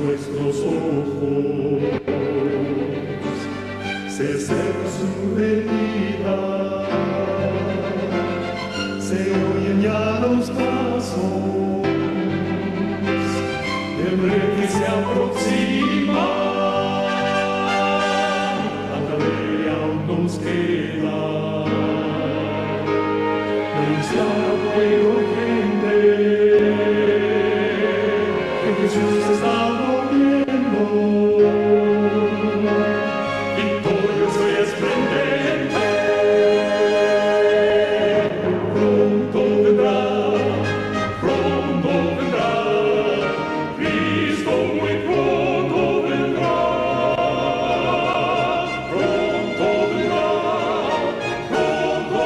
nuestros ojos, se seca su herida, se oyen ya los pasos del rey que se aproxima. Tanta ley aún nos queda, denunciar a pueblo y gente que Jesús está volviendo. Victorioso y esplendente, pronto vendrá, Cristo muy pronto vendrá,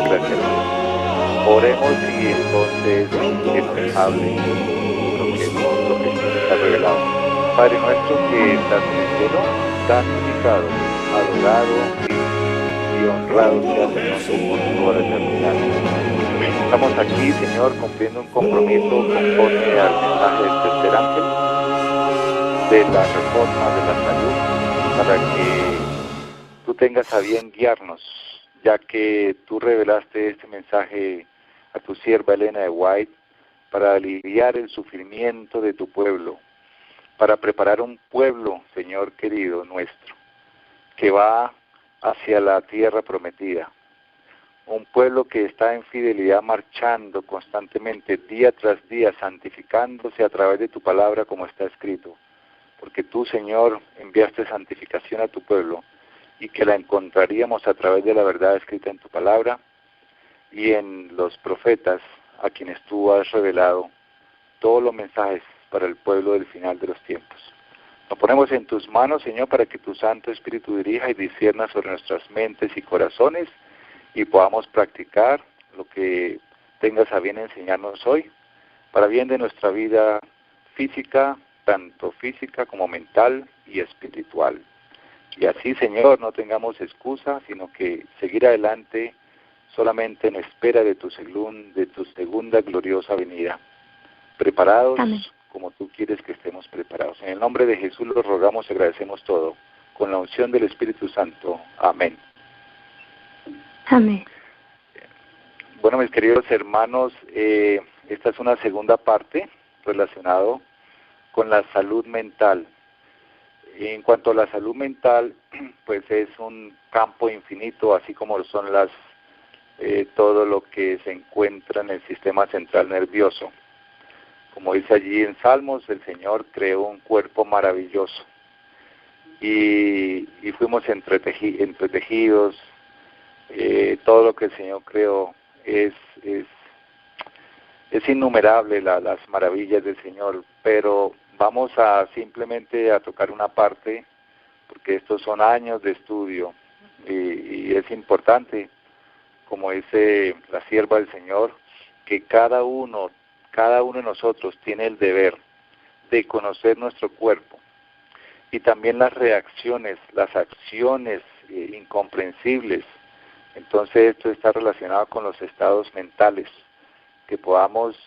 Gracias, Señor. Oremos y entonces que nos hable lo que nos ha revelado. Padre nuestro que estás en el cielo, santificado, adorado y honrado sea Señor por toda la eternidad. Estamos aquí, Señor, cumpliendo un compromiso conforme al mensaje del tercer ángel de la reforma de la salud, para que tú tengas a bien guiarnos, ya que tú revelaste este mensaje a tu sierva Elena de White para aliviar el sufrimiento de tu pueblo, para preparar un pueblo, Señor querido nuestro, que va hacia la tierra prometida. Un pueblo que está en fidelidad marchando constantemente, día tras día, santificándose a través de tu palabra como está escrito. Porque tú, Señor, enviaste santificación a tu pueblo y que la encontraríamos a través de la verdad escrita en tu palabra y en los profetas a quienes tú has revelado todos los mensajes para el pueblo del final de los tiempos. Nos ponemos en tus manos, Señor, para que tu Santo Espíritu dirija y discierna sobre nuestras mentes y corazones y podamos practicar lo que tengas a bien enseñarnos hoy, para bien de nuestra vida física, tanto física como mental y espiritual. Y así, Señor, no tengamos excusa, sino que seguir adelante solamente en espera de tu segunda gloriosa venida. Preparados. Amén. Como tú quieres que estemos preparados. En el nombre de Jesús lo rogamos y agradecemos todo. Con la unción del Espíritu Santo. Amén. Amén. Bueno, mis queridos hermanos, esta es una segunda parte relacionada con la salud mental. En cuanto a la salud mental, pues es un campo infinito, así como lo son todo lo que se encuentra en el sistema central nervioso. Como dice allí en Salmos, el Señor creó un cuerpo maravilloso y fuimos entretejidos. Todo lo que el Señor creó es innumerable las maravillas del Señor, pero vamos a simplemente a tocar una parte, porque estos son años de estudio y es importante, como dice la sierva del Señor, que cada uno de nosotros tiene el deber de conocer nuestro cuerpo y también las reacciones, las acciones incomprensibles. Entonces esto está relacionado con los estados mentales, que podamos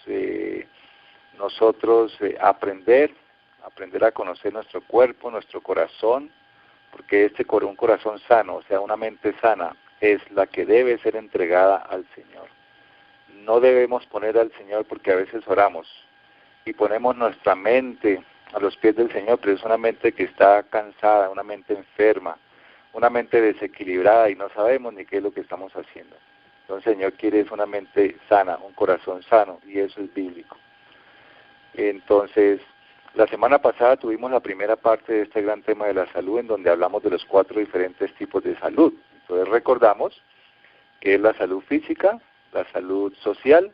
nosotros aprender a conocer nuestro cuerpo, nuestro corazón, porque un corazón sano, o sea, una mente sana, es la que debe ser entregada al Señor. No debemos poner al Señor, porque a veces oramos y ponemos nuestra mente a los pies del Señor, pero es una mente que está cansada, una mente enferma, una mente desequilibrada y no sabemos ni qué es lo que estamos haciendo. Entonces el Señor quiere una mente sana, un corazón sano, y eso es bíblico. Entonces, la semana pasada tuvimos la primera parte de este gran tema de la salud, en donde hablamos de los 4 diferentes tipos de salud. Entonces recordamos que es la salud física, la salud social,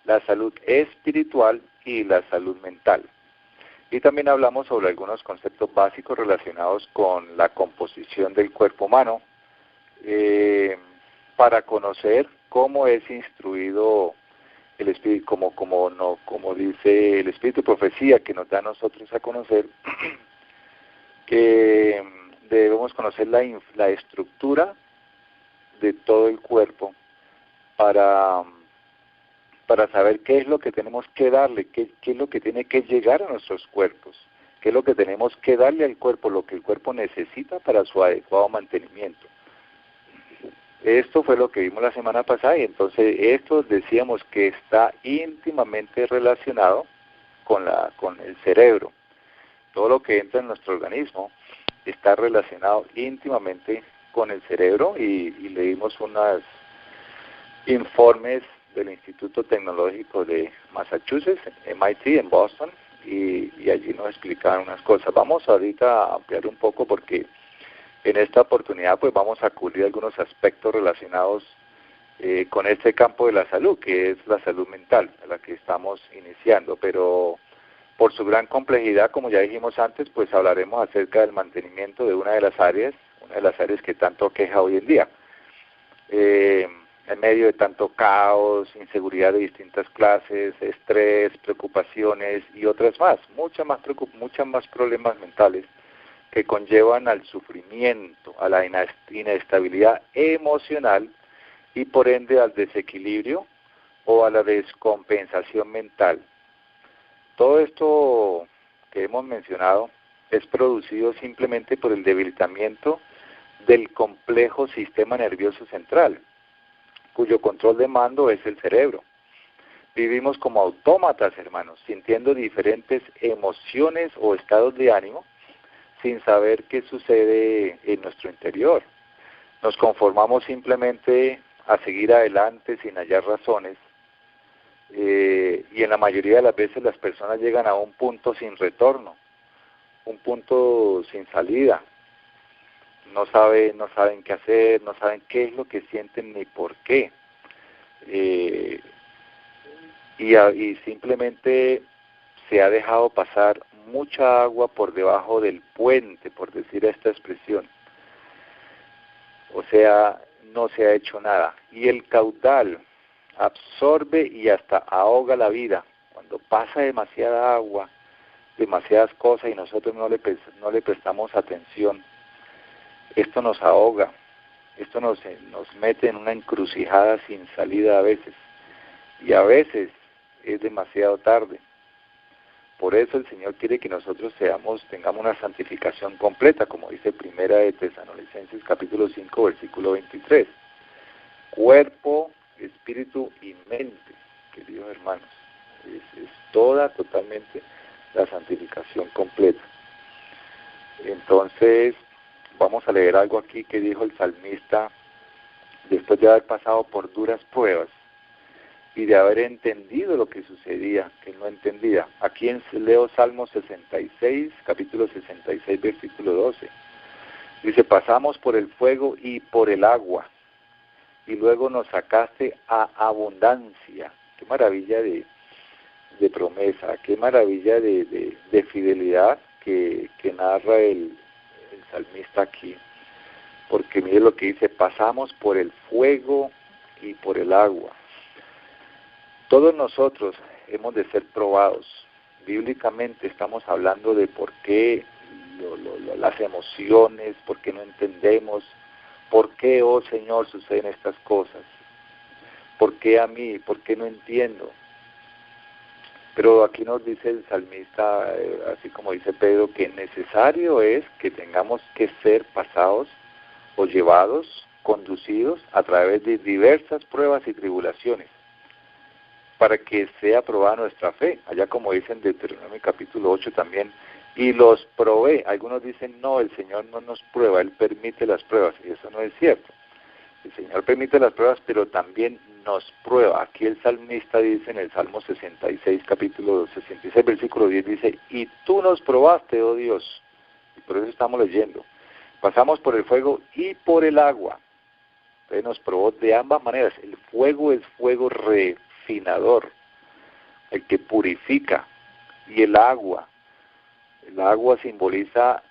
la salud espiritual y la salud mental. Y también hablamos sobre algunos conceptos básicos relacionados con la composición del cuerpo humano, para conocer cómo es instruido el espíritu, como dice el espíritu de profecía que nos da a nosotros a conocer, que debemos conocer la estructura de todo el cuerpo para saber qué es lo que tenemos que darle, qué es lo que tiene que llegar a nuestros cuerpos, ¿Qué es lo que tenemos que darle al cuerpo? Lo que el cuerpo necesita para su adecuado mantenimiento. Esto fue lo que vimos la semana pasada y entonces esto decíamos que está íntimamente relacionado con el cerebro. Todo lo que entra en nuestro organismo está relacionado íntimamente con el cerebro y leímos unos informes del Instituto Tecnológico de Massachusetts, MIT, en Boston, y allí nos explicaban unas cosas. Vamos ahorita a ampliar un poco porque en esta oportunidad pues vamos a cubrir algunos aspectos relacionados con este campo de la salud, que es la salud mental, a la que estamos iniciando, pero por su gran complejidad, como ya dijimos antes, pues hablaremos acerca del mantenimiento de una de las áreas que tanto queja hoy en día. En medio de tanto caos, inseguridad de distintas clases, estrés, preocupaciones y otras más, muchas más problemas mentales que conllevan al sufrimiento, a la inestabilidad emocional y por ende al desequilibrio o a la descompensación mental. Todo esto que hemos mencionado es producido simplemente por el debilitamiento del complejo sistema nervioso central, cuyo control de mando es el cerebro. Vivimos como autómatas, hermanos, sintiendo diferentes emociones o estados de ánimo sin saber qué sucede en nuestro interior. Nos conformamos simplemente a seguir adelante sin hallar razones y en la mayoría de las veces las personas llegan a un punto sin retorno, un punto sin salida. No saben qué hacer, no saben qué es lo que sienten ni por qué. Y simplemente se ha dejado pasar mucha agua por debajo del puente, por decir esta expresión. O sea, no se ha hecho nada. Y el caudal absorbe y hasta ahoga la vida. Cuando pasa demasiada agua, demasiadas cosas y nosotros no le prestamos atención, esto nos ahoga, esto nos mete en una encrucijada sin salida a veces, y a veces es demasiado tarde. Por eso el Señor quiere que nosotros tengamos una santificación completa, como dice Primera de Tesalonicenses capítulo 5, versículo 23. Cuerpo, espíritu y mente, queridos hermanos, es totalmente la santificación completa. Entonces, vamos a leer algo aquí que dijo el salmista después de haber pasado por duras pruebas y de haber entendido lo que sucedía, que no entendía. Aquí leo Salmo 66, capítulo 66, versículo 12. Dice, pasamos por el fuego y por el agua, y luego nos sacaste a abundancia. Qué maravilla de promesa, qué maravilla de fidelidad que narra el salmista aquí, porque mire lo que dice, pasamos por el fuego y por el agua. Todos nosotros hemos de ser probados. Bíblicamente estamos hablando de por qué las emociones, por qué no entendemos, por qué, oh Señor, suceden estas cosas, por qué a mí, por qué no entiendo. Pero aquí nos dice el salmista, así como dice Pedro, que necesario es que tengamos que ser pasados o llevados, conducidos a través de diversas pruebas y tribulaciones, para que sea probada nuestra fe. Allá como dice en Deuteronomio capítulo 8 también, y los probé. Algunos dicen, no, el Señor no nos prueba, Él permite las pruebas, y eso no es cierto. El Señor permite las pruebas, pero también nos prueba. Aquí el salmista dice en el Salmo 66, capítulo 66, versículo 10, dice, y tú nos probaste, oh Dios. Y por eso estamos leyendo. Pasamos por el fuego y por el agua. Entonces nos probó de ambas maneras. El fuego es fuego refinador, el que purifica. Y el agua simboliza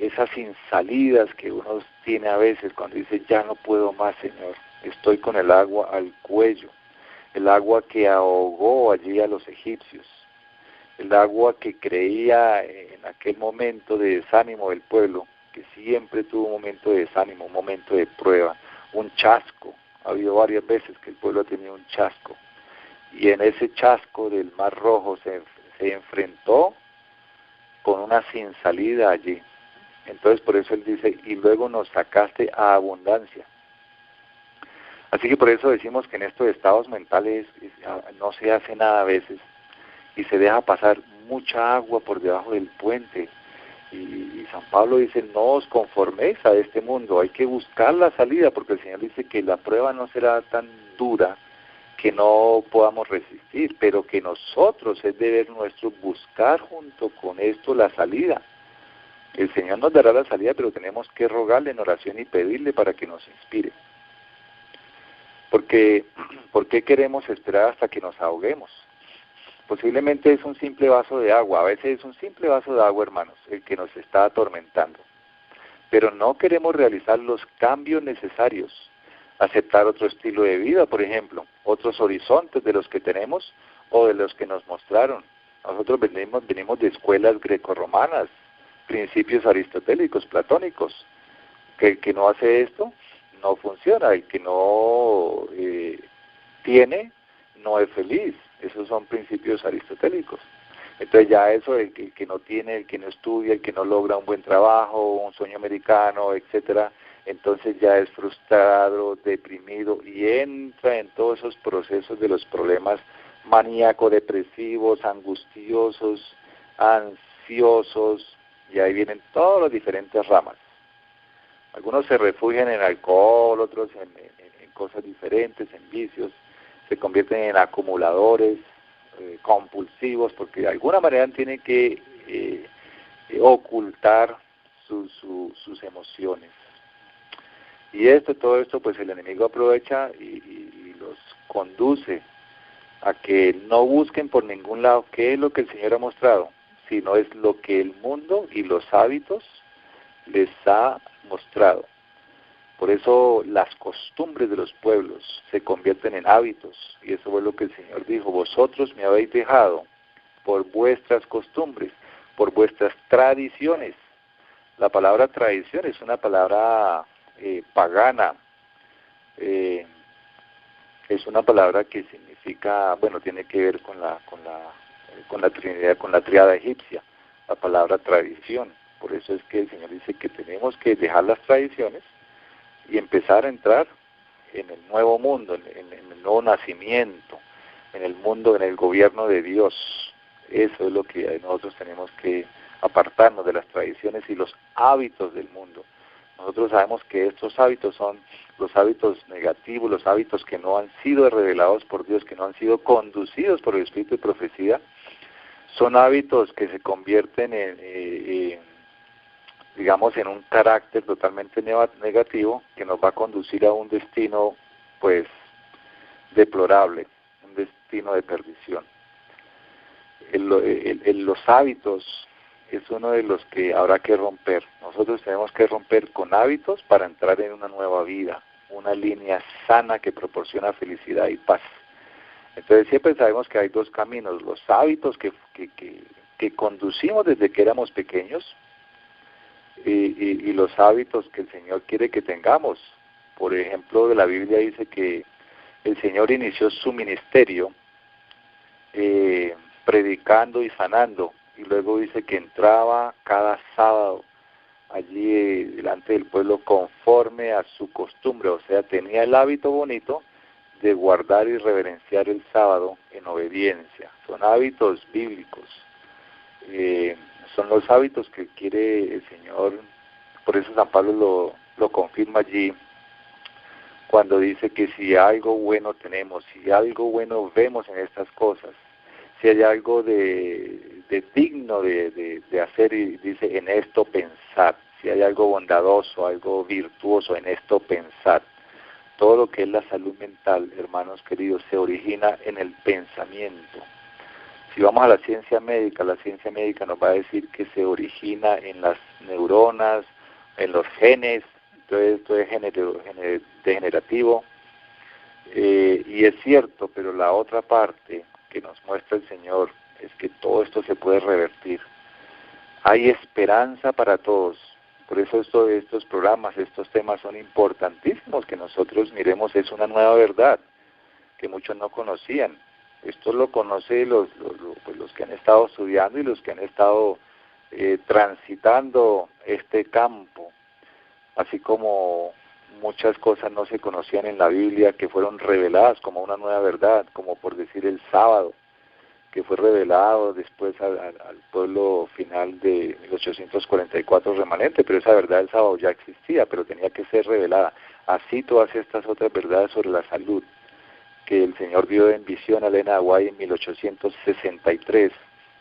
esas insalidas que uno tiene a veces cuando dice, ya no puedo más, Señor, estoy con el agua al cuello, el agua que ahogó allí a los egipcios, el agua que creía en aquel momento de desánimo del pueblo, que siempre tuvo un momento de desánimo, un momento de prueba, un chasco. Ha habido varias veces que el pueblo ha tenido un chasco, y en ese chasco del Mar Rojo se enfrentó con una sin salida allí. Entonces por eso él dice, y luego nos sacaste a abundancia. Así que por eso decimos que en estos estados mentales no se hace nada a veces, y se deja pasar mucha agua por debajo del puente. Y San Pablo dice, no os conforméis a este mundo, hay que buscar la salida, porque el Señor dice que la prueba no será tan dura que no podamos resistir, pero que nosotros es deber nuestro buscar junto con esto la salida. El Señor nos dará la salida, pero tenemos que rogarle en oración y pedirle para que nos inspire. Porque, ¿por qué queremos esperar hasta que nos ahoguemos? Posiblemente es un simple vaso de agua, a veces es un simple vaso de agua, hermanos, el que nos está atormentando. Pero no queremos realizar los cambios necesarios, aceptar otro estilo de vida, por ejemplo, otros horizontes de los que tenemos o de los que nos mostraron. Nosotros venimos de escuelas grecorromanas, principios aristotélicos, platónicos. Que el que no hace esto no funciona, el que no tiene no es feliz. Esos son principios aristotélicos. Entonces ya eso, el que no tiene, el que no estudia, el que no logra un buen trabajo, un sueño americano, etcétera, entonces ya es frustrado, deprimido y entra en todos esos procesos de los problemas maníaco-depresivos, angustiosos, ansiosos, y ahí vienen todas las diferentes ramas. Algunos se refugian en alcohol, otros en cosas diferentes, en vicios, se convierten en acumuladores, compulsivos, porque de alguna manera tienen que ocultar sus emociones. Y todo esto, pues el enemigo aprovecha y los conduce a que no busquen por ningún lado qué es lo que el Señor ha mostrado, sino es lo que el mundo y los hábitos les ha mostrado. Por eso las costumbres de los pueblos se convierten en hábitos, y eso fue lo que el Señor dijo: vosotros me habéis dejado por vuestras costumbres, por vuestras tradiciones. La palabra tradición es una palabra pagana, es una palabra que significa, bueno, tiene que ver con la Trinidad, con la tríada egipcia, la palabra tradición. Por eso es que el Señor dice que tenemos que dejar las tradiciones y empezar a entrar en el nuevo mundo, en el nuevo nacimiento, en el mundo, en el gobierno de Dios. Eso es lo que nosotros tenemos que apartarnos de las tradiciones y los hábitos del mundo. Nosotros sabemos que estos hábitos son los hábitos negativos, los hábitos que no han sido revelados por Dios, que no han sido conducidos por el Espíritu de profecía. Son hábitos que se convierten digamos, en un carácter totalmente negativo que nos va a conducir a un destino, pues, deplorable, un destino de perdición. Los hábitos es uno de los que habrá que romper. Nosotros tenemos que romper con hábitos para entrar en una nueva vida, una línea sana que proporciona felicidad y paz. Entonces siempre sabemos que hay dos caminos: los hábitos que conducimos desde que éramos pequeños, y los hábitos que el Señor quiere que tengamos. Por ejemplo, de la Biblia dice que el Señor inició su ministerio predicando y sanando, y luego dice que entraba cada sábado allí delante del pueblo conforme a su costumbre, o sea, tenía el hábito bonito de guardar y reverenciar el sábado en obediencia. Son hábitos bíblicos. Son los hábitos que quiere el Señor. Por eso San Pablo lo confirma allí cuando dice que si algo bueno tenemos, si algo bueno vemos en estas cosas, si hay algo de digno de hacer, y dice: en esto pensad. Si hay algo bondadoso, algo virtuoso, en esto pensad. Todo lo que es la salud mental, hermanos queridos, se origina en el pensamiento. Si vamos a la ciencia médica nos va a decir que se origina en las neuronas, en los genes. Entonces esto es degenerativo, y es cierto, pero la otra parte que nos muestra el Señor es que todo esto se puede revertir. Hay esperanza para todos. Por eso estos programas, estos temas son importantísimos que nosotros miremos. Es una nueva verdad que muchos no conocían. Esto lo conocen los que han estado estudiando y los que han estado transitando este campo, así como muchas cosas no se conocían en la Biblia que fueron reveladas como una nueva verdad, como por decir el sábado, que fue revelado después al pueblo final de 1844 remanente, pero esa verdad del sábado ya existía, pero tenía que ser revelada. Así todas estas otras verdades sobre la salud, que el Señor vio en visión a Elena de White en 1863.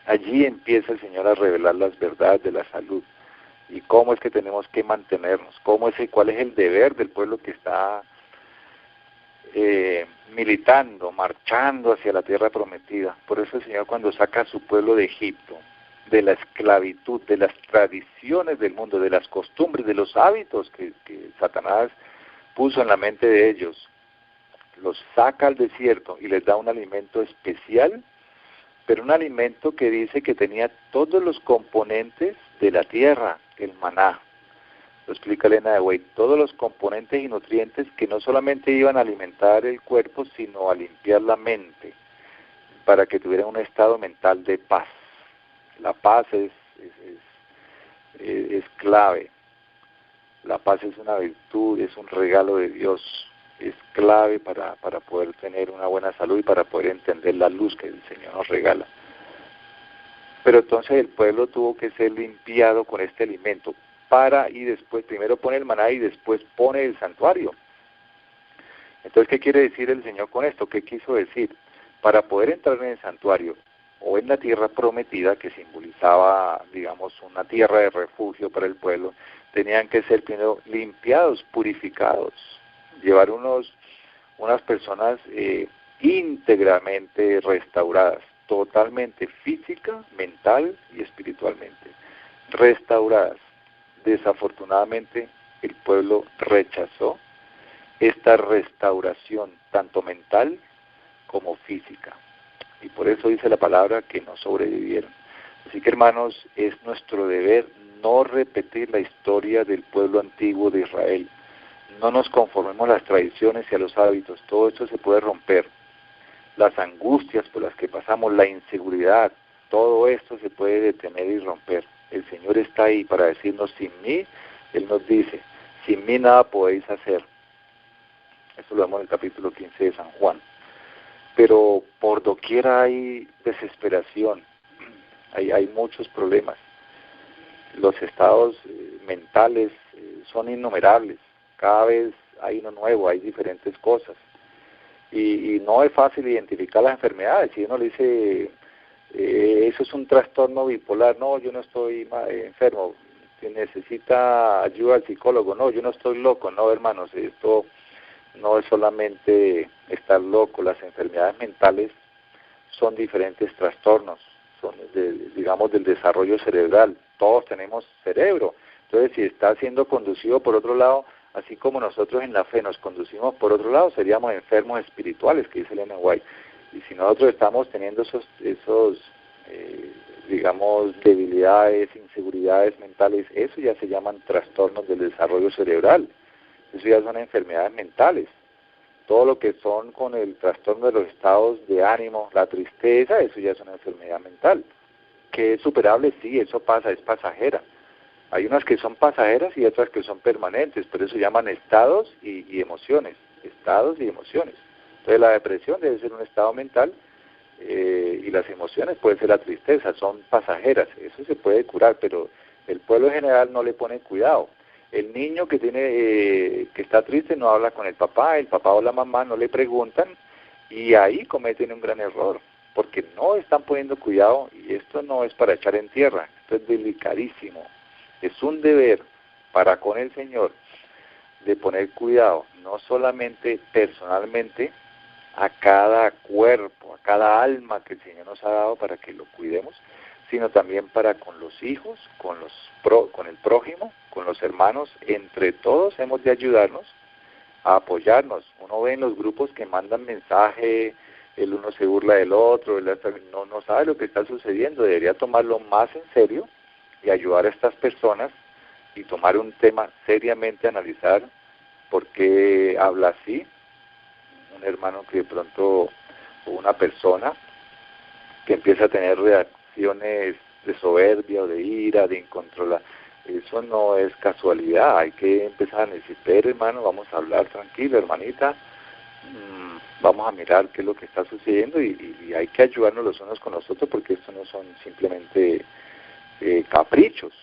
Allí empieza el Señor a revelar las verdades de la salud y cómo es que tenemos que mantenernos, cuál es el deber del pueblo que está militando, marchando hacia la tierra prometida. Por eso el Señor, cuando saca a su pueblo de Egipto, de la esclavitud, de las tradiciones del mundo, de las costumbres, de los hábitos que Satanás puso en la mente de ellos, los saca al desierto y les da un alimento especial, pero un alimento que dice que tenía todos los componentes de la tierra, el maná. Lo explica Elena de White, todos los componentes y nutrientes que no solamente iban a alimentar el cuerpo, sino a limpiar la mente, para que tuviera un estado mental de paz. La paz es clave. La paz es una virtud, es un regalo de Dios, es clave para poder tener una buena salud y para poder entender la luz que el Señor nos regala. Pero entonces el pueblo tuvo que ser limpiado con este alimento, y después, primero pone el maná y después pone el santuario. Entonces, ¿qué quiere decir el Señor con esto? ¿Qué quiso decir? Para poder entrar en el santuario o en la tierra prometida, que simbolizaba, digamos, una tierra de refugio para el pueblo, tenían que ser primero limpiados, purificados, llevar unas personas íntegramente restauradas, totalmente física, mental y espiritualmente, restauradas. Desafortunadamente, el pueblo rechazó esta restauración, tanto mental como física. Y por eso dice la palabra que no sobrevivieron. Así que, hermanos, es nuestro deber no repetir la historia del pueblo antiguo de Israel. No nos conformemos a las tradiciones y a los hábitos. Todo esto se puede romper. Las angustias por las que pasamos, la inseguridad, todo esto se puede detener y romper. El Señor está ahí para decirnos, sin mí, Él nos dice, sin mí nada podéis hacer. Eso lo vemos en el capítulo 15 de San Juan. Pero por doquier hay desesperación, hay muchos problemas. Los estados mentales son innumerables, cada vez hay uno nuevo, hay diferentes cosas. Y no es fácil identificar las enfermedades. Si uno le dice, eso es un trastorno bipolar, no, yo no estoy enfermo, necesita ayuda al psicólogo, no, yo no estoy loco, no, hermanos, esto no es solamente estar loco. Las enfermedades mentales son diferentes trastornos, son digamos del desarrollo cerebral. Todos tenemos cerebro, entonces si está siendo conducido por otro lado, así como nosotros en la fe nos conducimos por otro lado, seríamos enfermos espirituales, que dice Elena White. Y si nosotros estamos teniendo esos digamos, debilidades, inseguridades mentales, eso ya se llaman trastornos del desarrollo cerebral. Eso ya son enfermedades mentales. Todo lo que son con el trastorno de los estados de ánimo, la tristeza, eso ya es una enfermedad mental. Que es superable, sí, eso pasa, es pasajera. Hay unas que son pasajeras y otras que son permanentes, pero eso se llaman estados y emociones. Estados y emociones. Entonces la depresión debe ser un estado mental y las emociones puede ser la tristeza, son pasajeras. Eso se puede curar, pero el pueblo en general no le pone cuidado. El niño que que está triste no habla con el papá o la mamá no le preguntan, y ahí cometen un gran error, porque no están poniendo cuidado, y esto no es para echar en tierra, esto es delicadísimo. Es un deber para con el Señor de poner cuidado, no solamente personalmente, a cada cuerpo, a cada alma que el Señor nos ha dado para que lo cuidemos, sino también para con los hijos, con el prójimo, con los hermanos. Entre todos hemos de ayudarnos a apoyarnos. Uno ve en los grupos que mandan mensaje, el uno se burla del otro, el otro no sabe lo que está sucediendo. Debería tomarlo más en serio y ayudar a estas personas y tomar un tema seriamente, analizar por qué habla así. Un hermano que de pronto, o una persona que empieza a tener reacciones soberbia o de ira, de incontrolar. Eso no es casualidad, hay que empezar a necesitar, hermano, vamos a hablar tranquilo, hermanita, vamos a mirar qué es lo que está sucediendo y hay que ayudarnos los unos con los otros, porque esto no son simplemente caprichos,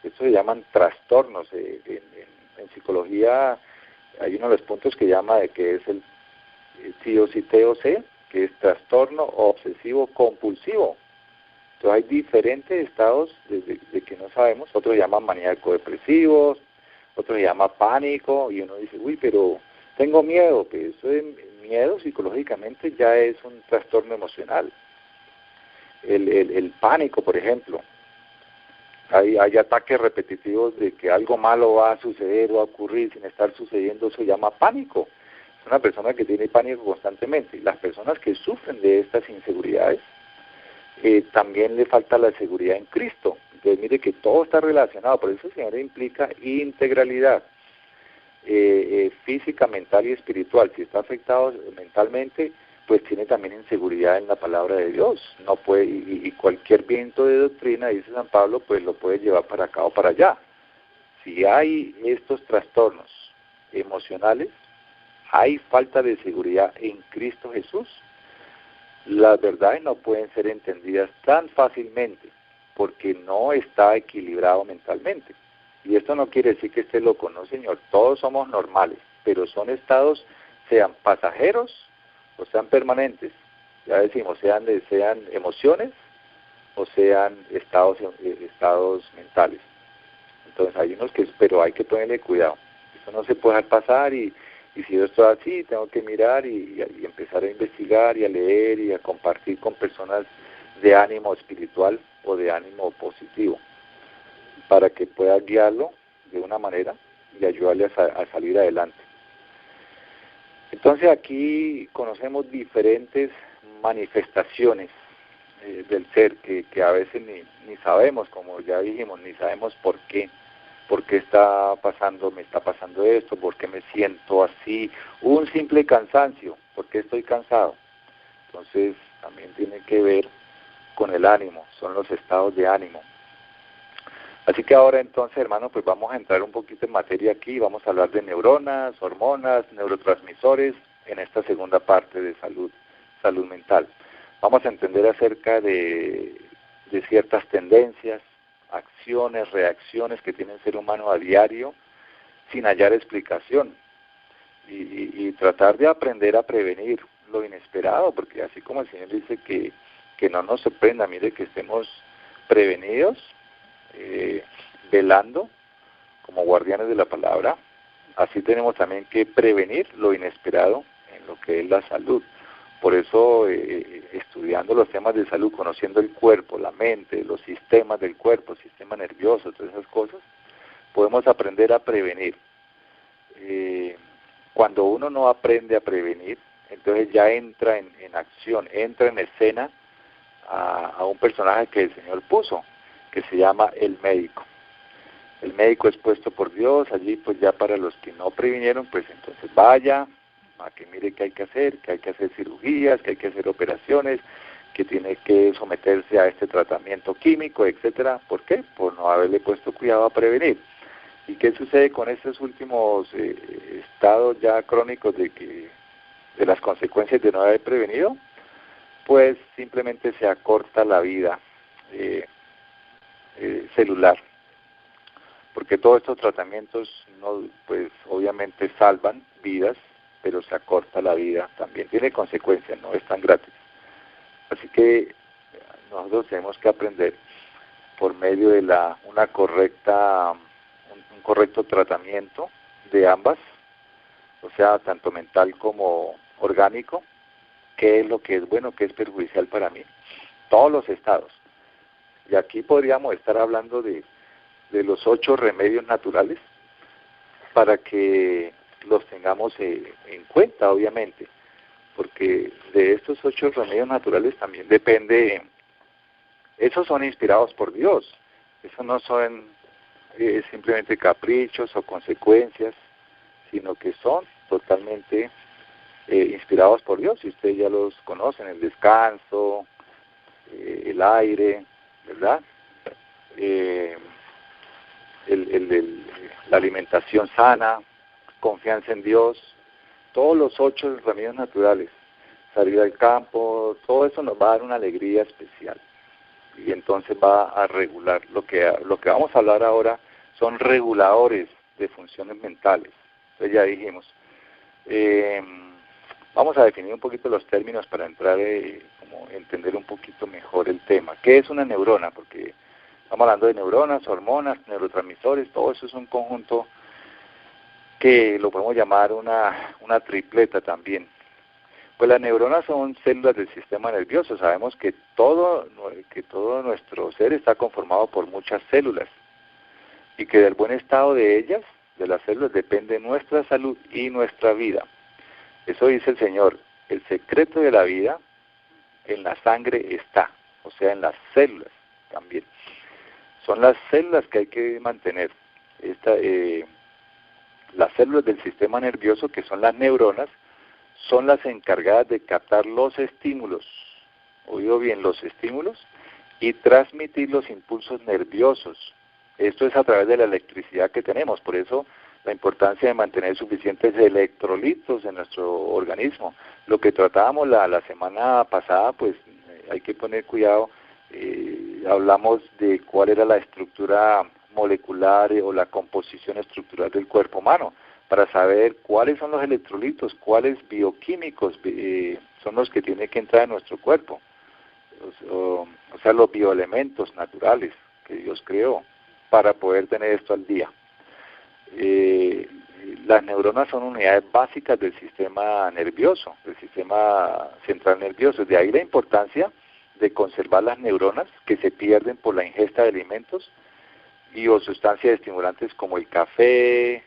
esto se llaman trastornos. En psicología hay uno de los puntos que llama de que es el TOC, que es trastorno obsesivo compulsivo. Entonces hay diferentes estados de que no sabemos. Otros llaman maníaco-depresivos, otros llaman pánico, y uno dice, uy, pero tengo miedo. Pues eso de miedo psicológicamente ya es un trastorno emocional. El pánico, por ejemplo, hay ataques repetitivos de que algo malo va a suceder o a ocurrir sin estar sucediendo, eso se llama pánico. Es una persona que tiene pánico constantemente. Y las personas que sufren de estas inseguridades, también le falta la seguridad en Cristo. Entonces mire que todo está relacionado, por eso el Señor implica integralidad, física, mental y espiritual. Si está afectado mentalmente, pues tiene también inseguridad en la palabra de Dios. No puede, y cualquier viento de doctrina, dice San Pablo, pues lo puede llevar para acá o para allá. Si hay estos trastornos emocionales, hay falta de seguridad en Cristo Jesús, las verdades no pueden ser entendidas tan fácilmente porque no está equilibrado mentalmente. Y esto no quiere decir que esté loco, no, señor. Todos somos normales, pero son estados, sean pasajeros o sean permanentes. Ya decimos, sean emociones o sean estados mentales. Entonces hay unos que, pero hay que ponerle cuidado. Eso no se puede dejar pasar y si yo estoy así, tengo que mirar y empezar a investigar y a leer y a compartir con personas de ánimo espiritual o de ánimo positivo, para que pueda guiarlo de una manera y ayudarle a salir adelante. Entonces aquí conocemos diferentes manifestaciones del ser que a veces ni sabemos, como ya dijimos, ni sabemos por qué me está pasando esto, por qué me siento así, un simple cansancio, por qué estoy cansado. Entonces también tiene que ver con el ánimo, son los estados de ánimo. Así que ahora entonces, hermano, pues vamos a entrar un poquito en materia aquí, vamos a hablar de neuronas, hormonas, neurotransmisores, en esta segunda parte de salud mental. Vamos a entender acerca de ciertas tendencias, acciones, reacciones que tiene el ser humano a diario sin hallar explicación y tratar de aprender a prevenir lo inesperado, porque así como el Señor dice que no nos sorprenda, mire que estemos prevenidos, velando como guardianes de la palabra, así tenemos también que prevenir lo inesperado en lo que es la salud. Por eso, estudiando los temas de salud, conociendo el cuerpo, la mente, los sistemas del cuerpo, sistema nervioso, todas esas cosas, podemos aprender a prevenir. Cuando uno no aprende a prevenir, entonces ya entra en acción, entra en escena a un personaje que el Señor puso, que se llama el médico. El médico es puesto por Dios, allí pues ya para los que no previnieron, pues entonces vaya a que mire qué hay que hacer cirugías, que hay que hacer operaciones, que tiene que someterse a este tratamiento químico, etcétera. ¿Por qué? Por no haberle puesto cuidado a prevenir. ¿Y qué sucede con estos últimos estados ya crónicos de las consecuencias de no haber prevenido? Pues simplemente se acorta la vida celular, porque todos estos tratamientos no, pues obviamente salvan vidas, pero se acorta la vida también, tiene consecuencias, no es tan gratis. Así que nosotros tenemos que aprender por medio de un correcto tratamiento de ambas, o sea, tanto mental como orgánico, qué es lo que es bueno, qué es perjudicial para mí, todos los estados. Y aquí podríamos estar hablando de los 8 remedios naturales para que los tengamos en cuenta, obviamente, porque de estos 8 remedios naturales también depende, esos son inspirados por Dios, esos no son simplemente caprichos o consecuencias, sino que son totalmente inspirados por Dios, y ustedes ya los conocen, el descanso, el aire, ¿verdad? eh, la alimentación sana, confianza en Dios, todos los 8 remedios naturales, salir al campo, todo eso nos va a dar una alegría especial. Y entonces va a regular. Lo que vamos a hablar ahora son reguladores de funciones mentales. Entonces ya dijimos, vamos a definir un poquito los términos para entrar, como entender un poquito mejor el tema. ¿Qué es una neurona? Porque estamos hablando de neuronas, hormonas, neurotransmisores, todo eso es un conjunto que lo podemos llamar una tripleta también. Pues las neuronas son células del sistema nervioso. Sabemos que todo nuestro ser está conformado por muchas células y que del buen estado de ellas, de las células, depende nuestra salud y nuestra vida. Eso dice el Señor, el secreto de la vida en la sangre está, o sea, en las células también. Son las células que hay que mantener. Las células del sistema nervioso, que son las neuronas, son las encargadas de captar los estímulos, oído bien, los estímulos, y transmitir los impulsos nerviosos. Esto es a través de la electricidad que tenemos, por eso la importancia de mantener suficientes electrolitos en nuestro organismo. Lo que tratábamos la semana pasada, pues hay que poner cuidado, hablamos de cuál era la estructura molecular o la composición estructural del cuerpo humano, para saber cuáles son los electrolitos, cuáles bioquímicos son los que tienen que entrar en nuestro cuerpo, o sea, los bioelementos naturales que Dios creó para poder tener esto al día. Las neuronas son unidades básicas del sistema nervioso, del sistema central nervioso. De ahí la importancia de conservar las neuronas que se pierden por la ingesta de alimentos y o sustancias estimulantes como el café,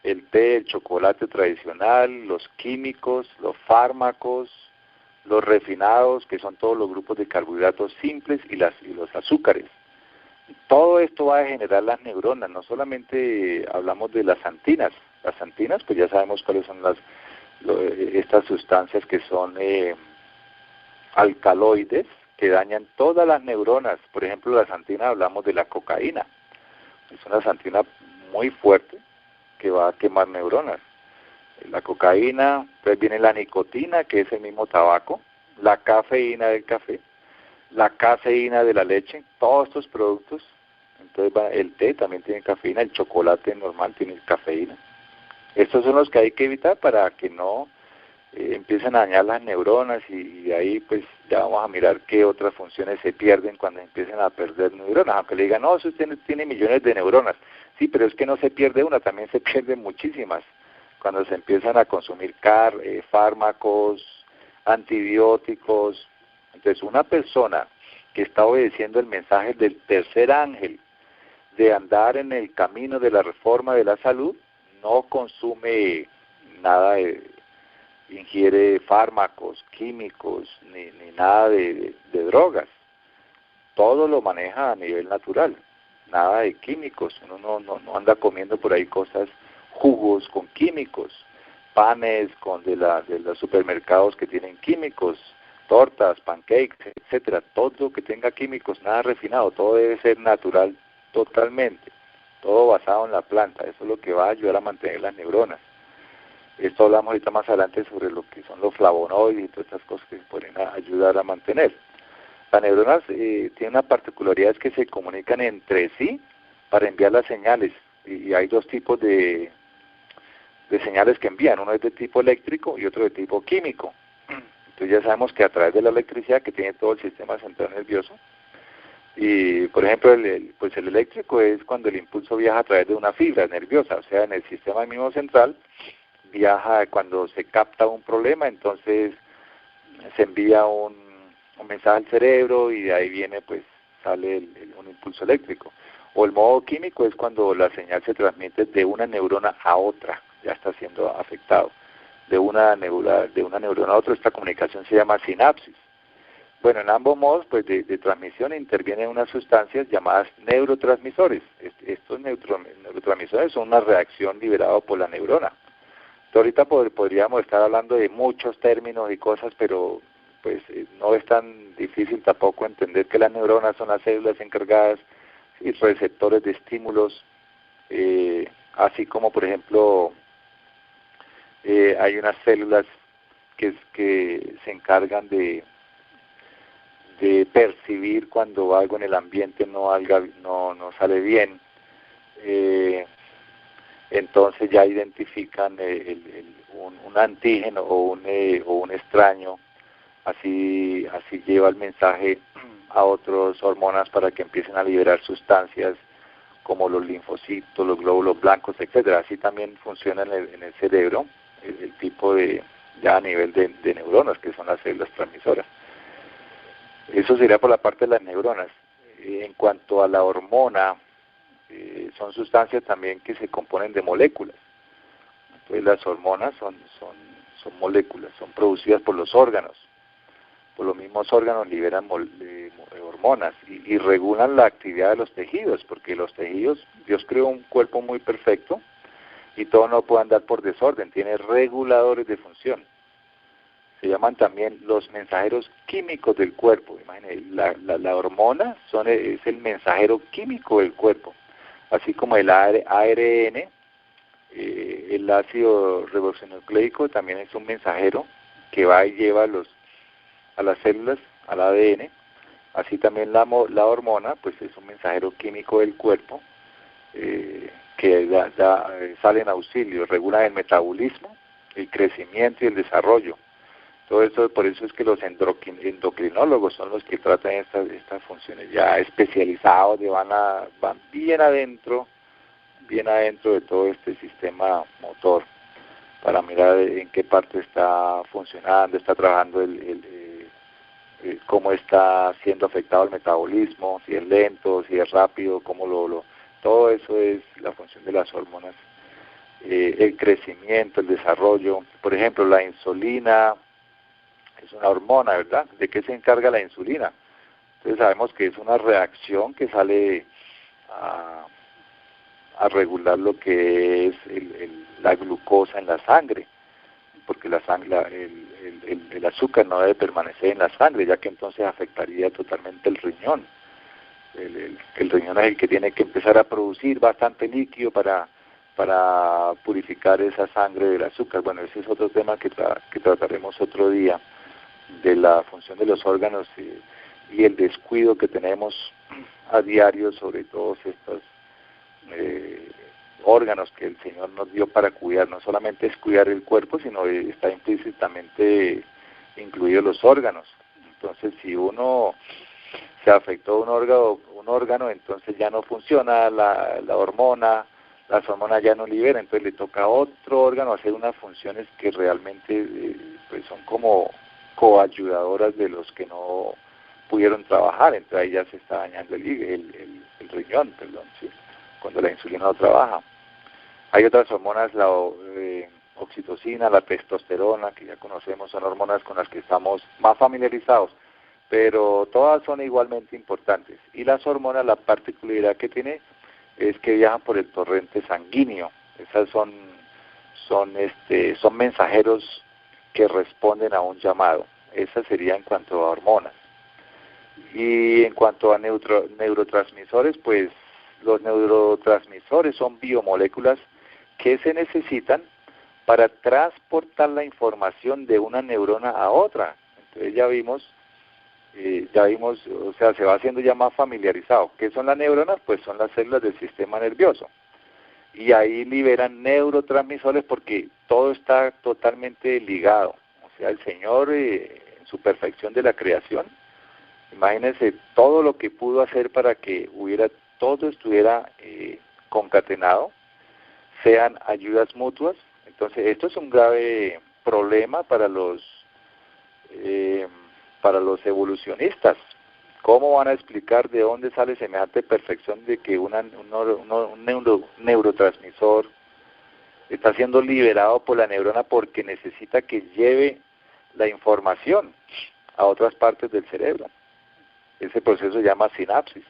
el té, el chocolate tradicional, los químicos, los fármacos, los refinados, que son todos los grupos de carbohidratos simples y los azúcares. Todo esto va a generar las neuronas. No solamente hablamos de las antinas. Las antinas, pues ya sabemos cuáles son estas sustancias que son alcaloides, que dañan todas las neuronas. Por ejemplo, las antinas, hablamos de la cocaína. Es una santina muy fuerte que va a quemar neuronas. La cocaína, pues viene la nicotina, que es el mismo tabaco, la cafeína del café, la caseína de la leche, todos estos productos. Entonces el té también tiene cafeína, el chocolate normal tiene cafeína. Estos son los que hay que evitar para que no empiecen a dañar las neuronas, y de ahí pues ya vamos a mirar qué otras funciones se pierden cuando empiecen a perder neuronas. Aunque le digan, no, eso tiene millones de neuronas. Sí, pero es que no se pierde una, también se pierden muchísimas cuando se empiezan a consumir fármacos, antibióticos. Entonces una persona que está obedeciendo el mensaje del tercer ángel de andar en el camino de la reforma de la salud, no consume nada, ingiere fármacos, químicos, ni nada de drogas. Todo lo maneja a nivel natural, nada de químicos. Uno no anda comiendo por ahí cosas, jugos con químicos, panes de los supermercados que tienen químicos, tortas, pancakes, etcétera. Todo que tenga químicos, nada refinado, todo debe ser natural totalmente, todo basado en la planta. Eso es lo que va a ayudar a mantener las neuronas. Esto hablamos ahorita más adelante sobre lo que son los flavonoides y todas estas cosas que se pueden ayudar a mantener. Las neuronas tienen una particularidad, es que se comunican entre sí para enviar las señales, y hay dos tipos de señales que envían. Uno es de tipo eléctrico y otro de tipo químico. Entonces ya sabemos que a través de la electricidad que tiene todo el sistema central nervioso, y por ejemplo el eléctrico es cuando el impulso viaja a través de una fibra nerviosa, o sea, en el sistema mismo central viaja cuando se capta un problema, entonces se envía un mensaje al cerebro y de ahí viene, pues sale un impulso eléctrico. O el modo químico es cuando la señal se transmite de una neurona a otra, ya está siendo afectado. De una neurona a otra, esta comunicación se llama sinapsis. Bueno, en ambos modos pues de transmisión intervienen unas sustancias llamadas neurotransmisores. Estos neurotransmisores son una reacción liberada por la neurona. Entonces, ahorita podríamos estar hablando de muchos términos y cosas, pero pues no es tan difícil tampoco entender que las neuronas son las células encargadas sí, receptores de estímulos, así como por ejemplo hay unas células que se encargan de percibir cuando algo en el ambiente no sale bien. Entonces ya identifican un antígeno o un extraño, así lleva el mensaje a otras hormonas para que empiecen a liberar sustancias como los linfocitos, los glóbulos blancos, etcétera. Así también funciona en el cerebro, el tipo ya a nivel de neuronas, que son las células transmisoras. Eso sería por la parte de las neuronas. En cuanto a la hormona, son sustancias también que se componen de moléculas. Entonces las hormonas son moléculas, son producidas por los órganos. Por los mismos órganos liberan hormonas y regulan la actividad de los tejidos, porque los tejidos, Dios creó un cuerpo muy perfecto y todo no puede andar por desorden, tiene reguladores de función. Se llaman también los mensajeros químicos del cuerpo. Imagínense, la hormona es el mensajero químico del cuerpo, así como el ARN, el ácido ribonucleico también es un mensajero que va y lleva a las células, al ADN. Así también la hormona, pues es un mensajero químico del cuerpo que sale en auxilio, regula el metabolismo, el crecimiento y el desarrollo. Todo eso, por eso es que los endocrinólogos son los que tratan estas funciones ya especializados, van bien adentro de todo este sistema motor para mirar en qué parte está funcionando, está trabajando cómo está siendo afectado el metabolismo, si es lento, si es rápido, todo eso es la función de las hormonas, el crecimiento, el desarrollo. Por ejemplo, la insulina es una hormona, ¿verdad? ¿De qué se encarga la insulina? Entonces sabemos que es una reacción que sale a regular lo que es la glucosa en la sangre, porque el azúcar no debe permanecer en la sangre, ya que entonces afectaría totalmente el riñón. El riñón es el que tiene que empezar a producir bastante líquido para purificar esa sangre del azúcar. Bueno, ese es otro tema que trataremos otro día, de la función de los órganos y el descuido que tenemos a diario sobre todos estos órganos que el Señor nos dio para cuidar. No solamente es cuidar el cuerpo, sino está implícitamente incluidos los órganos. Entonces, si uno se afectó un órgano, entonces ya no funciona la hormona, las hormonas ya no liberan, entonces le toca a otro órgano hacer unas funciones que realmente pues son como coayudadoras de los que no pudieron trabajar. Entonces ahí ya se está dañando el riñón, ¿sí? Cuando la insulina no trabaja. Hay otras hormonas, la oxitocina, la testosterona, que ya conocemos, son hormonas con las que estamos más familiarizados, pero todas son igualmente importantes. Y las hormonas, la particularidad que tiene es que viajan por el torrente sanguíneo. Esas son mensajeros que responden a un llamado. Esa sería en cuanto a hormonas. Y en cuanto a neurotransmisores, pues los neurotransmisores son biomoléculas que se necesitan para transportar la información de una neurona a otra. Entonces ya vimos, o sea, se va haciendo ya más familiarizado. ¿Qué son las neuronas? Pues son las células del sistema nervioso. Y ahí liberan neurotransmisores porque todo está totalmente ligado. O sea, el Señor, en su perfección de la creación, imagínense todo lo que pudo hacer para que todo estuviera concatenado, sean ayudas mutuas. Entonces, esto es un grave problema para los evolucionistas. ¿Cómo van a explicar de dónde sale semejante perfección de que un neurotransmisor está siendo liberado por la neurona porque necesita que lleve la información a otras partes del cerebro? Ese proceso se llama sinapsis.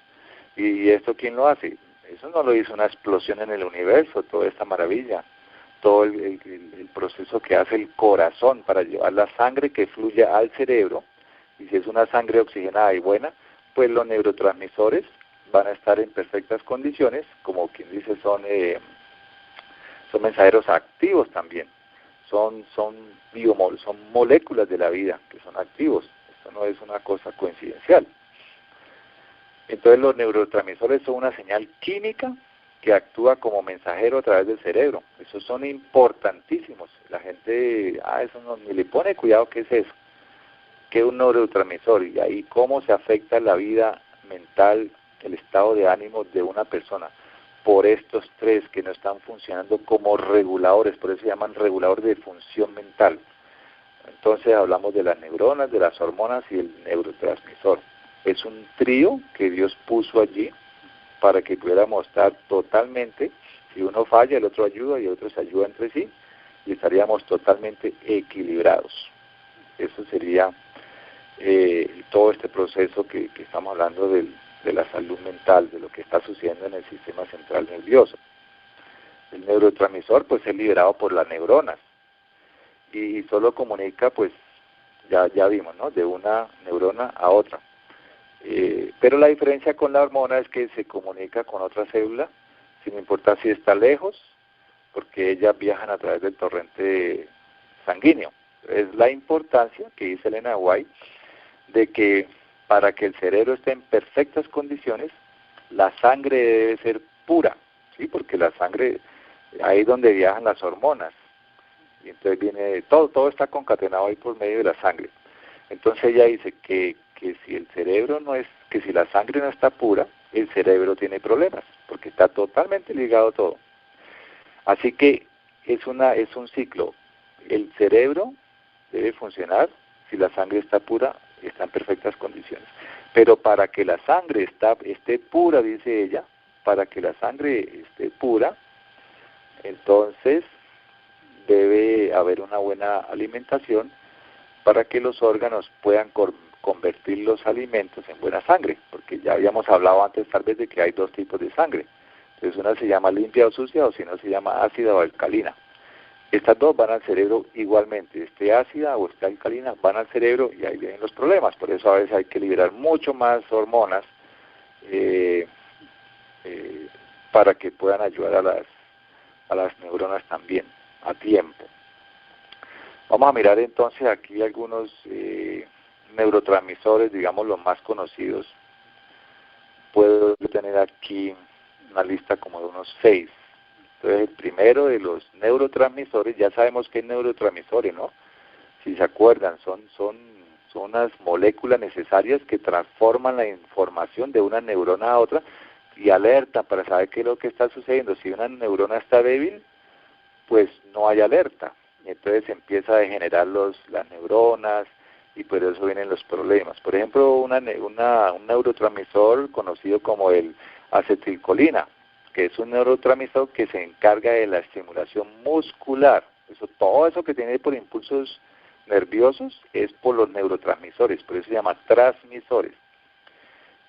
¿Y esto quién lo hace? Eso no lo hizo una explosión en el universo, toda esta maravilla. Todo el proceso que hace el corazón para llevar la sangre que fluye al cerebro, y si es una sangre oxigenada y buena, pues los neurotransmisores van a estar en perfectas condiciones, como quien dice, son mensajeros activos también, son moléculas de la vida que son activos. Esto no es una cosa coincidencial. Entonces los neurotransmisores son una señal química que actúa como mensajero a través del cerebro. Esos son importantísimos. La gente, eso no, ni le pone cuidado. ¿Qué es eso? ¿Qué es un neurotransmisor? Y ahí cómo se afecta la vida mental, el estado de ánimo de una persona por estos tres que no están funcionando como reguladores, por eso se llaman reguladores de función mental. Entonces hablamos de las neuronas, de las hormonas y el neurotransmisor. Es un trío que Dios puso allí para que pudiéramos estar totalmente, si uno falla, el otro ayuda y el otro se ayuda entre sí, y estaríamos totalmente equilibrados. Eso sería todo este proceso que estamos hablando de la salud mental, de lo que está sucediendo en el sistema central nervioso. El neurotransmisor pues es liberado por las neuronas y solo comunica, pues ya vimos, ¿no?, de una neurona a otra. Pero la diferencia con la hormona es que se comunica con otra célula, sin importar si está lejos, porque ellas viajan a través del torrente sanguíneo. Es la importancia que dice Elena White de que para que el cerebro esté en perfectas condiciones, la sangre debe ser pura, ¿sí? Porque la sangre, ahí es donde viajan las hormonas, y entonces viene, todo está concatenado ahí por medio de la sangre. Entonces ella dice que si el cerebro que si la sangre no está pura, el cerebro tiene problemas, porque está totalmente ligado todo. Así que es un ciclo. El cerebro debe funcionar si la sangre está pura, está en perfectas condiciones. Pero para que la sangre esté pura, dice ella, para que la sangre esté pura, entonces debe haber una buena alimentación para que los órganos puedan convertir los alimentos en buena sangre, porque ya habíamos hablado antes tal vez de que hay dos tipos de sangre. Entonces una se llama limpia o sucia, o si no se llama ácida o alcalina. Estas dos van al cerebro igualmente, esté ácida o esté alcalina, van al cerebro y ahí vienen los problemas. Por eso a veces hay que liberar mucho más hormonas para que puedan ayudar a las neuronas también a tiempo. Vamos a mirar entonces aquí algunos neurotransmisores, digamos los más conocidos. Puedo tener aquí una lista como de unos 6. Entonces el primero de los neurotransmisores, ya sabemos que es neurotransmisores, ¿no? Si se acuerdan, son unas moléculas necesarias que transforman la información de una neurona a otra y alertan para saber qué es lo que está sucediendo. Si una neurona está débil, pues no hay alerta. Y entonces empieza a degenerar las neuronas y por eso vienen los problemas. Por ejemplo, un neurotransmisor conocido como el acetilcolina, que es un neurotransmisor que se encarga de la estimulación muscular. Todo eso que tiene por impulsos nerviosos es por los neurotransmisores, por eso se llama transmisores.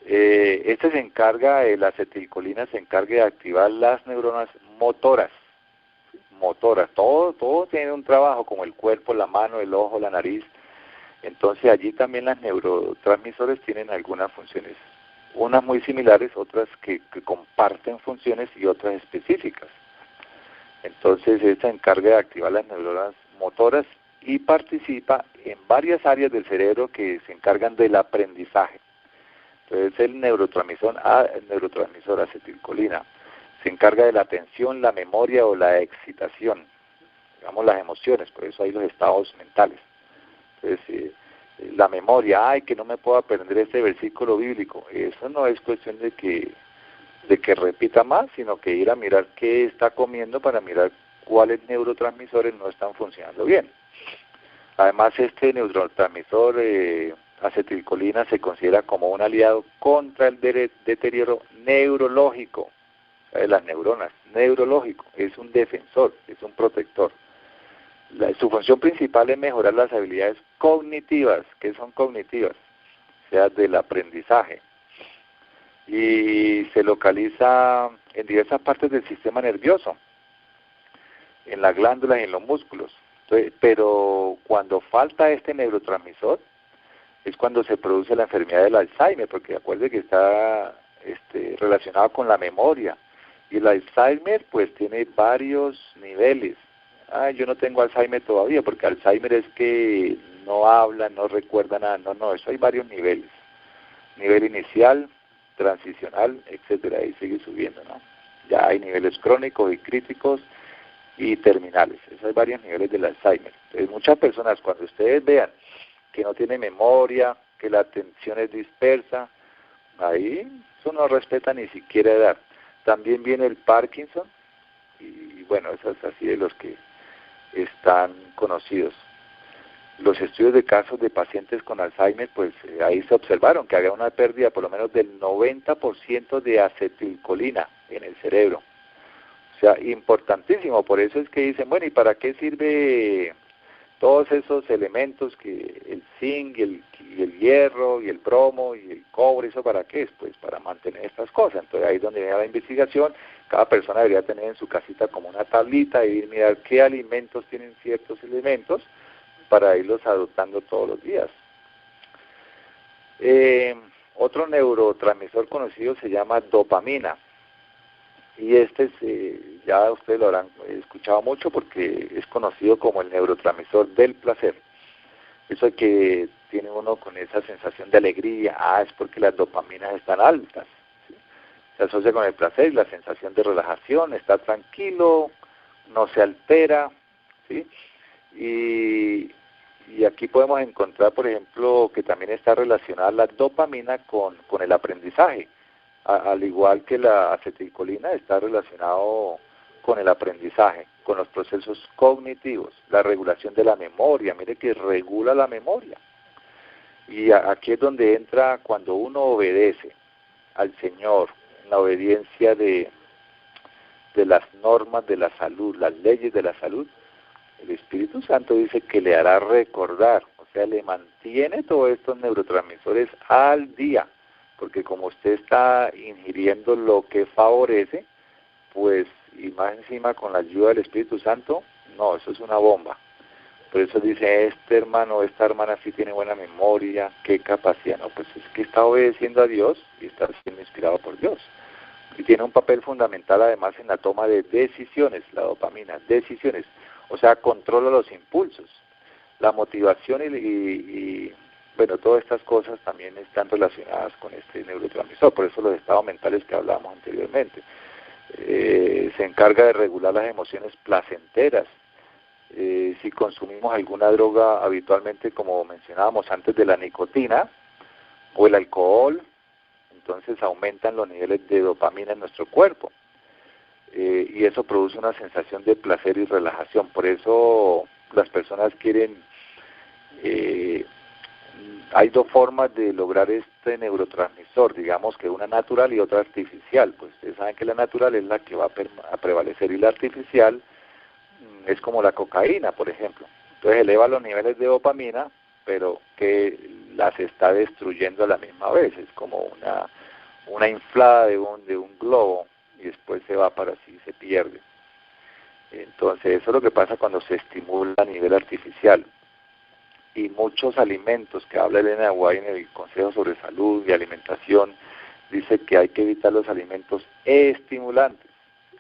La acetilcolina se encarga de activar las neuronas motoras. Todo tiene un trabajo, como el cuerpo, la mano, el ojo, la nariz. Entonces allí también las neurotransmisores tienen algunas funciones, unas muy similares, otras que comparten funciones y otras específicas. Entonces esta encarga de activar las neuronas motoras y participa en varias áreas del cerebro que se encargan del aprendizaje. Entonces el neurotransmisor acetilcolina se encarga de la atención, la memoria o la excitación, digamos las emociones, por eso hay los estados mentales. Entonces la memoria, que no me puedo aprender este versículo bíblico, eso no es cuestión de que repita más, sino que ir a mirar qué está comiendo para mirar cuáles neurotransmisores no están funcionando bien. Además, este neurotransmisor acetilcolina se considera como un aliado contra el deterioro neurológico de las neuronas. Neurológico, es un defensor, es un protector. Su función principal es mejorar las habilidades cognitivas. ¿Qué son cognitivas? O sea, del aprendizaje. Y se localiza en diversas partes del sistema nervioso, en las glándulas y en los músculos. Entonces, pero cuando falta este neurotransmisor es cuando se produce la enfermedad del Alzheimer, porque acuérdense que está relacionado con la memoria. Y el Alzheimer pues tiene varios niveles. Yo no tengo Alzheimer todavía, porque Alzheimer es que no habla, no recuerda nada. No, eso hay varios niveles. Nivel inicial, transicional, etcétera, y sigue subiendo, ¿no? Ya hay niveles crónicos y críticos y terminales. Esos hay varios niveles del Alzheimer. Entonces, muchas personas, cuando ustedes vean que no tiene memoria, que la atención es dispersa, ahí eso no respeta ni siquiera edad. También viene el Parkinson, y bueno, eso es así de los que están conocidos. Los estudios de casos de pacientes con Alzheimer, pues ahí se observaron que había una pérdida por lo menos del 90% de acetilcolina en el cerebro. O sea, importantísimo. Por eso es que dicen, bueno, ¿y para qué sirve todos esos elementos, que el zinc, y el hierro, y el bromo, y el cobre? ¿Eso para qué es? Pues para mantener estas cosas. Entonces ahí es donde viene la investigación. Cada persona debería tener en su casita como una tablita y mirar qué alimentos tienen ciertos elementos para irlos adoptando todos los días. Otro neurotransmisor conocido se llama dopamina. Y ya ustedes lo habrán escuchado mucho porque es conocido como el neurotransmisor del placer. Eso que tiene uno con esa sensación de alegría, es porque las dopaminas están altas, ¿sí? Se asocia con el placer y la sensación de relajación, está tranquilo, no se altera, ¿sí? Y aquí podemos encontrar, por ejemplo, que también está relacionada la dopamina con el aprendizaje. Al igual que la acetilcolina, está relacionado con el aprendizaje, con los procesos cognitivos, la regulación de la memoria. Mire que regula la memoria. Y aquí es donde entra cuando uno obedece al Señor, la obediencia de las normas de la salud, las leyes de la salud. El Espíritu Santo dice que le hará recordar, o sea, le mantiene todos estos neurotransmisores al día, porque como usted está ingiriendo lo que favorece, pues, y más encima con la ayuda del Espíritu Santo, no, eso es una bomba. Por eso dice, este hermano, esta hermana sí tiene buena memoria, qué capacidad. No, pues es que está obedeciendo a Dios y está siendo inspirado por Dios. Y tiene un papel fundamental además en la toma de decisiones, la dopamina, decisiones. O sea, controla los impulsos, la motivación y bueno, todas estas cosas también están relacionadas con este neurotransmisor. Por eso los estados mentales que hablábamos anteriormente. Se encarga de regular las emociones placenteras. Si consumimos alguna droga habitualmente, como mencionábamos antes, de la nicotina o el alcohol, entonces aumentan los niveles de dopamina en nuestro cuerpo. Y eso produce una sensación de placer y relajación. Por eso las personas quieren... hay dos formas de lograr este neurotransmisor, digamos que una natural y otra artificial. Pues ustedes saben que la natural es la que va a prevalecer y la artificial es como la cocaína, por ejemplo. Entonces eleva los niveles de dopamina, pero que las está destruyendo a la misma vez. Es como una inflada de un globo y después se va para así, se pierde. Entonces eso es lo que pasa cuando se estimula a nivel artificial. Y muchos alimentos que habla Elena White en el Consejo sobre Salud y Alimentación, dice que hay que evitar los alimentos estimulantes,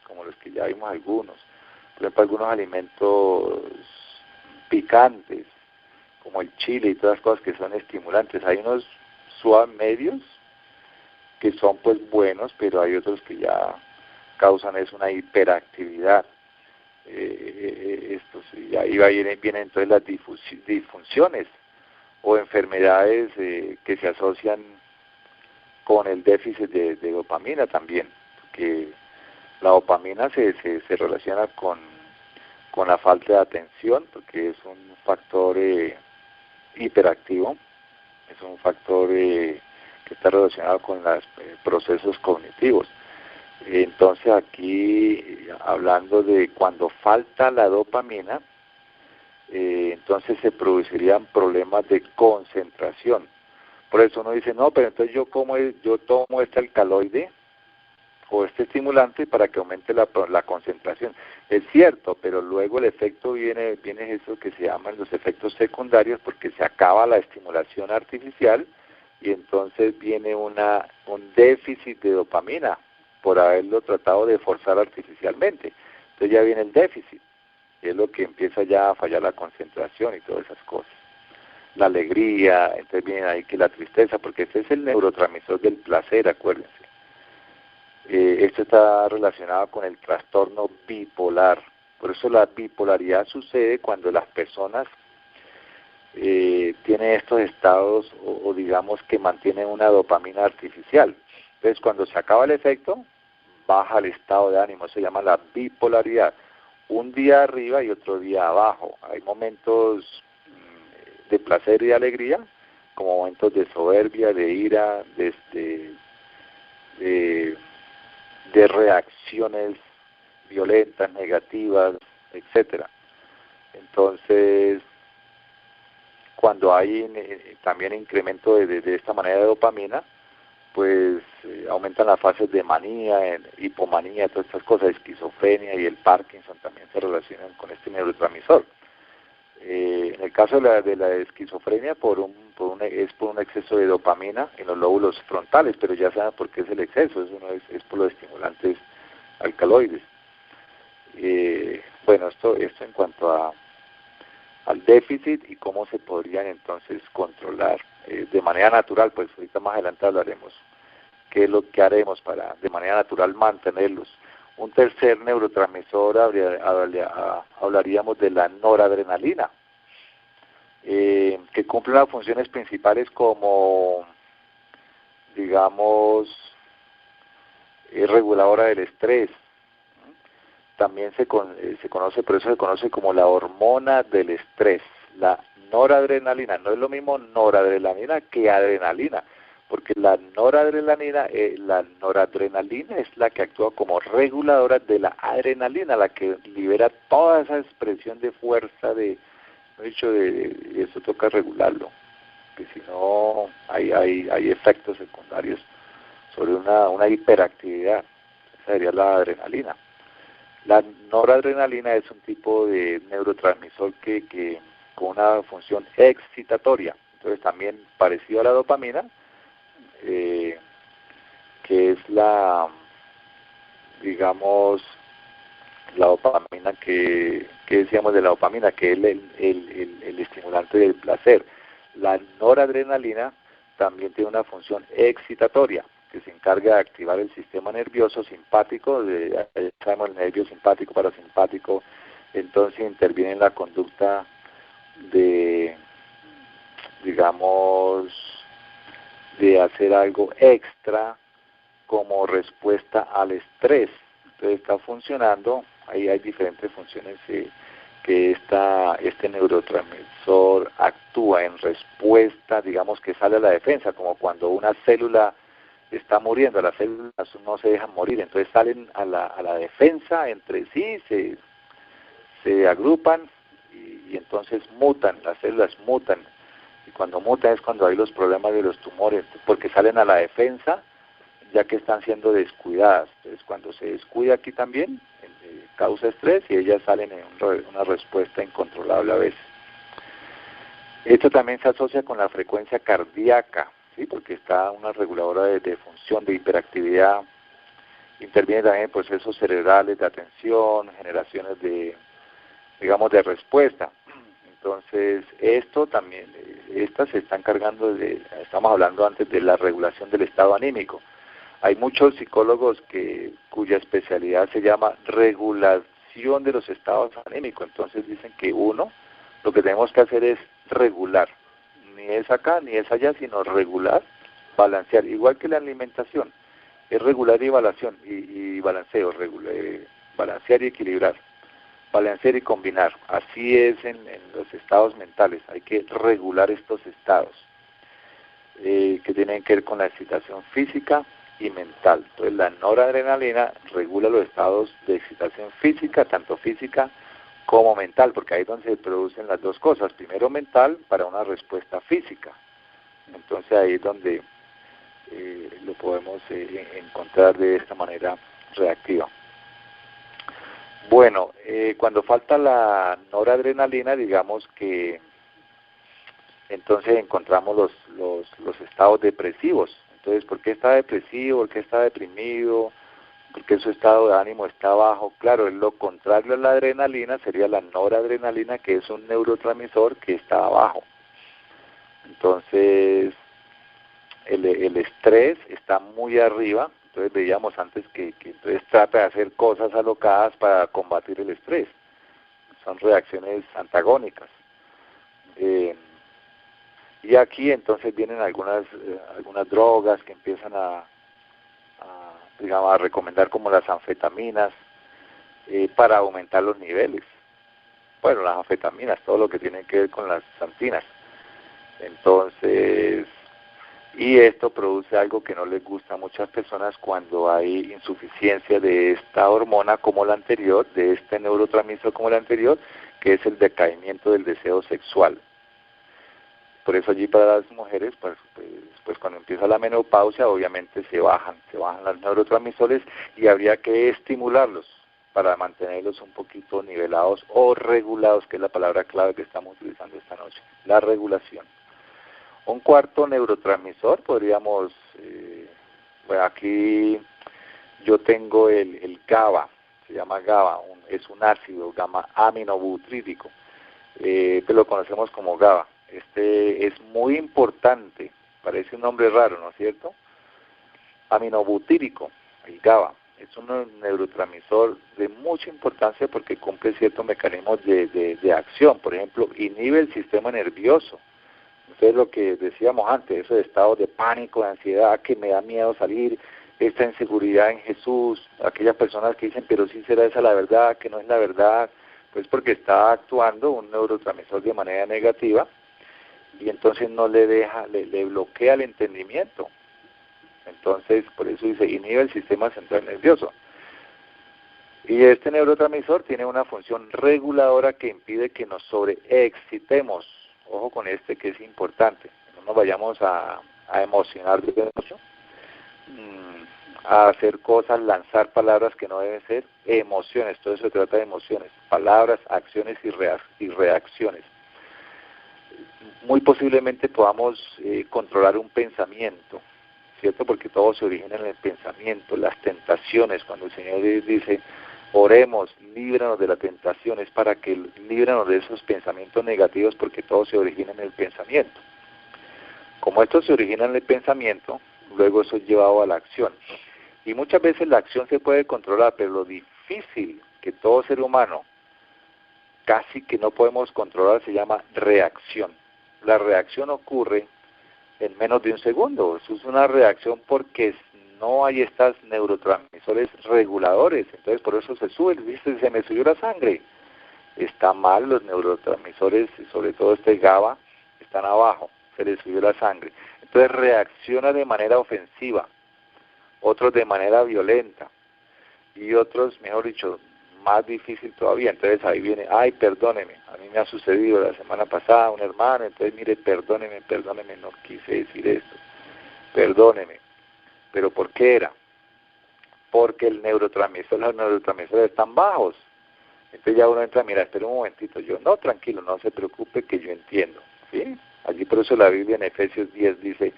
como los que ya vimos algunos. Por ejemplo, algunos alimentos picantes, como el chile y todas las cosas que son estimulantes. Hay unos suaves medios que son pues buenos, pero hay otros que ya causan una hiperactividad. Y ahí vienen entonces las disfunciones o enfermedades que se asocian con el déficit de dopamina también, que la dopamina se relaciona con la falta de atención, porque es un factor hiperactivo, es un factor que está relacionado con los procesos cognitivos. Entonces aquí, hablando de cuando falta la dopamina, entonces se producirían problemas de concentración. Por eso uno dice, no, pero entonces yo tomo este alcaloide o este estimulante para que aumente la concentración. Es cierto, pero luego el efecto viene eso que se llaman los efectos secundarios, porque se acaba la estimulación artificial y entonces viene un déficit de dopamina por haberlo tratado de forzar artificialmente. Entonces ya viene el déficit, y es lo que empieza ya a fallar la concentración y todas esas cosas. La alegría, entonces viene ahí que la tristeza, porque ese es el neurotransmisor del placer, acuérdense. Esto está relacionado con el trastorno bipolar. Por eso la bipolaridad sucede cuando las personas tienen estos estados o digamos que mantienen una dopamina artificial. Entonces cuando se acaba el efecto, baja el estado de ánimo, eso se llama la bipolaridad. Un día arriba y otro día abajo. Hay momentos de placer y de alegría, como momentos de soberbia, de ira, de reacciones violentas, negativas, etcétera. Entonces, cuando hay también incremento de esta manera de dopamina, pues aumentan las fases de manía, hipomanía, todas estas cosas, esquizofrenia y el Parkinson también se relacionan con este neurotransmisor. En el caso de la esquizofrenia es por un exceso de dopamina en los lóbulos frontales, pero ya saben por qué es el exceso, eso no es por los estimulantes alcaloides. Bueno, esto en cuanto al déficit y cómo se podrían entonces controlar de manera natural, pues ahorita más adelante hablaremos qué es lo que haremos para de manera natural mantenerlos. Un tercer neurotransmisor, hablaríamos de la noradrenalina, que cumple unas funciones principales como, digamos, reguladora del estrés. También se conoce, por eso se conoce como la hormona del estrés, la noradrenalina. No es lo mismo noradrenalina que adrenalina, porque la noradrenalina es la que actúa como reguladora de la adrenalina, la que libera toda esa expresión de fuerza, y eso toca regularlo, que si no hay efectos secundarios sobre una hiperactividad. Esa sería la adrenalina. La noradrenalina es un tipo de neurotransmisor que con una función excitatoria, entonces también parecido a la dopamina, que es digamos, la dopamina que decíamos de la dopamina, que es el estimulante del placer. La noradrenalina también tiene una función excitatoria, que se encarga de activar el sistema nervioso simpático, sabemos el nervio simpático, parasimpático, entonces interviene en la conducta digamos, de hacer algo extra como respuesta al estrés. Entonces está funcionando, ahí hay diferentes funciones que este neurotransmisor actúa en respuesta, digamos que sale a la defensa, como cuando una célula está muriendo, las células no se dejan morir, entonces salen a la defensa entre sí, se agrupan y entonces mutan, las células mutan, y cuando mutan es cuando hay los problemas de los tumores, porque salen a la defensa ya que están siendo descuidadas. Entonces cuando se descuida aquí también causa estrés y ellas salen en una respuesta incontrolable a veces. Esto también se asocia con la frecuencia cardíaca, ¿sí? Porque está una reguladora de función de hiperactividad, interviene también en procesos cerebrales de atención, generaciones de respuesta. Entonces, esto también, estas se están encargando estamos hablando antes de la regulación del estado anímico. Hay muchos psicólogos cuya especialidad se llama regulación de los estados anímicos. Entonces dicen que lo que tenemos que hacer es regular. Ni es acá ni es allá, sino regular, balancear. Igual que la alimentación, es regular y balanceo, balancear y equilibrar. Balancear y combinar. Así es en los estados mentales. Hay que regular estos estados que tienen que ver con la excitación física y mental. Entonces la noradrenalina regula los estados de excitación física, tanto física como mental, porque ahí es donde se producen las dos cosas. Primero mental para una respuesta física. Entonces ahí es donde lo podemos encontrar de esta manera reactiva. Bueno, cuando falta la noradrenalina, digamos que entonces encontramos los estados depresivos. Entonces, ¿por qué está depresivo? ¿Por qué está deprimido? ¿Por qué su estado de ánimo está bajo? Claro, lo contrario a la adrenalina sería la noradrenalina, que es un neurotransmisor que está abajo. Entonces, el estrés está muy arriba. Entonces veíamos antes que entonces trata de hacer cosas alocadas para combatir el estrés. Son reacciones antagónicas. Y aquí entonces vienen algunas drogas que empiezan digamos, a recomendar, como las anfetaminas, para aumentar los niveles. Bueno, las anfetaminas, todo lo que tiene que ver con las santinas. Entonces, y esto produce algo que no les gusta a muchas personas cuando hay insuficiencia de esta hormona como la anterior, de este neurotransmisor como la anterior, que es el decaimiento del deseo sexual. Por eso allí para las mujeres, pues cuando empieza la menopausia, obviamente se bajan los neurotransmisores y habría que estimularlos para mantenerlos un poquito nivelados o regulados, que es la palabra clave que estamos utilizando esta noche, la regulación. Un cuarto neurotransmisor, podríamos, bueno, aquí yo tengo el GABA, se llama GABA, es un ácido gamma-aminobutrídico, que lo conocemos como GABA. Este es muy importante, parece un nombre raro, ¿no es cierto? Aminobutírico, el GABA, es un neurotransmisor de mucha importancia porque cumple ciertos mecanismos de acción. Por ejemplo, inhibe el sistema nervioso. Entonces, lo que decíamos antes, esos estados de pánico, de ansiedad, que me da miedo salir, esta inseguridad en Jesús, aquellas personas que dicen, pero sí será esa la verdad, que no es la verdad, pues porque está actuando un neurotransmisor de manera negativa y entonces no le deja, le bloquea el entendimiento. Entonces, por eso dice, inhibe el sistema central nervioso. Y este neurotransmisor tiene una función reguladora que impide que nos sobreexcitemos. Ojo con este, que es importante. No nos vayamos a emocionar de mucho, a hacer cosas, lanzar palabras que no deben ser, emociones. Todo eso se trata de emociones, palabras, acciones y reacciones. Muy posiblemente podamos controlar un pensamiento, ¿cierto? Porque todo se origina en el pensamiento, las tentaciones. Cuando el Señor dice, oremos, líbranos de la tentación, es para que líbranos de esos pensamientos negativos, porque todo se origina en el pensamiento. Como esto se origina en el pensamiento, luego eso es llevado a la acción. Y muchas veces la acción se puede controlar, pero lo difícil que todo ser humano casi que no podemos controlar se llama reacción. La reacción ocurre en menos de un segundo. Eso es una reacción porque no hay estos neurotransmisores reguladores. Entonces, por eso se sube, dice, se me subió la sangre. Está mal, los neurotransmisores, sobre todo este GABA, están abajo, se le subió la sangre. Entonces reacciona de manera ofensiva, otros de manera violenta, y otros, mejor dicho, más difícil todavía. Entonces ahí viene, ay, perdóneme, a mí me ha sucedido la semana pasada un hermano, entonces mire, perdóneme, no quise decir esto, perdóneme. ¿Pero por qué era? Porque los neurotransmisores están bajos. Entonces ya uno entra, mira, espera un momentito, yo, no, tranquilo, no se preocupe que yo entiendo, ¿sí? Allí por eso la Biblia en Efesios 10 dice,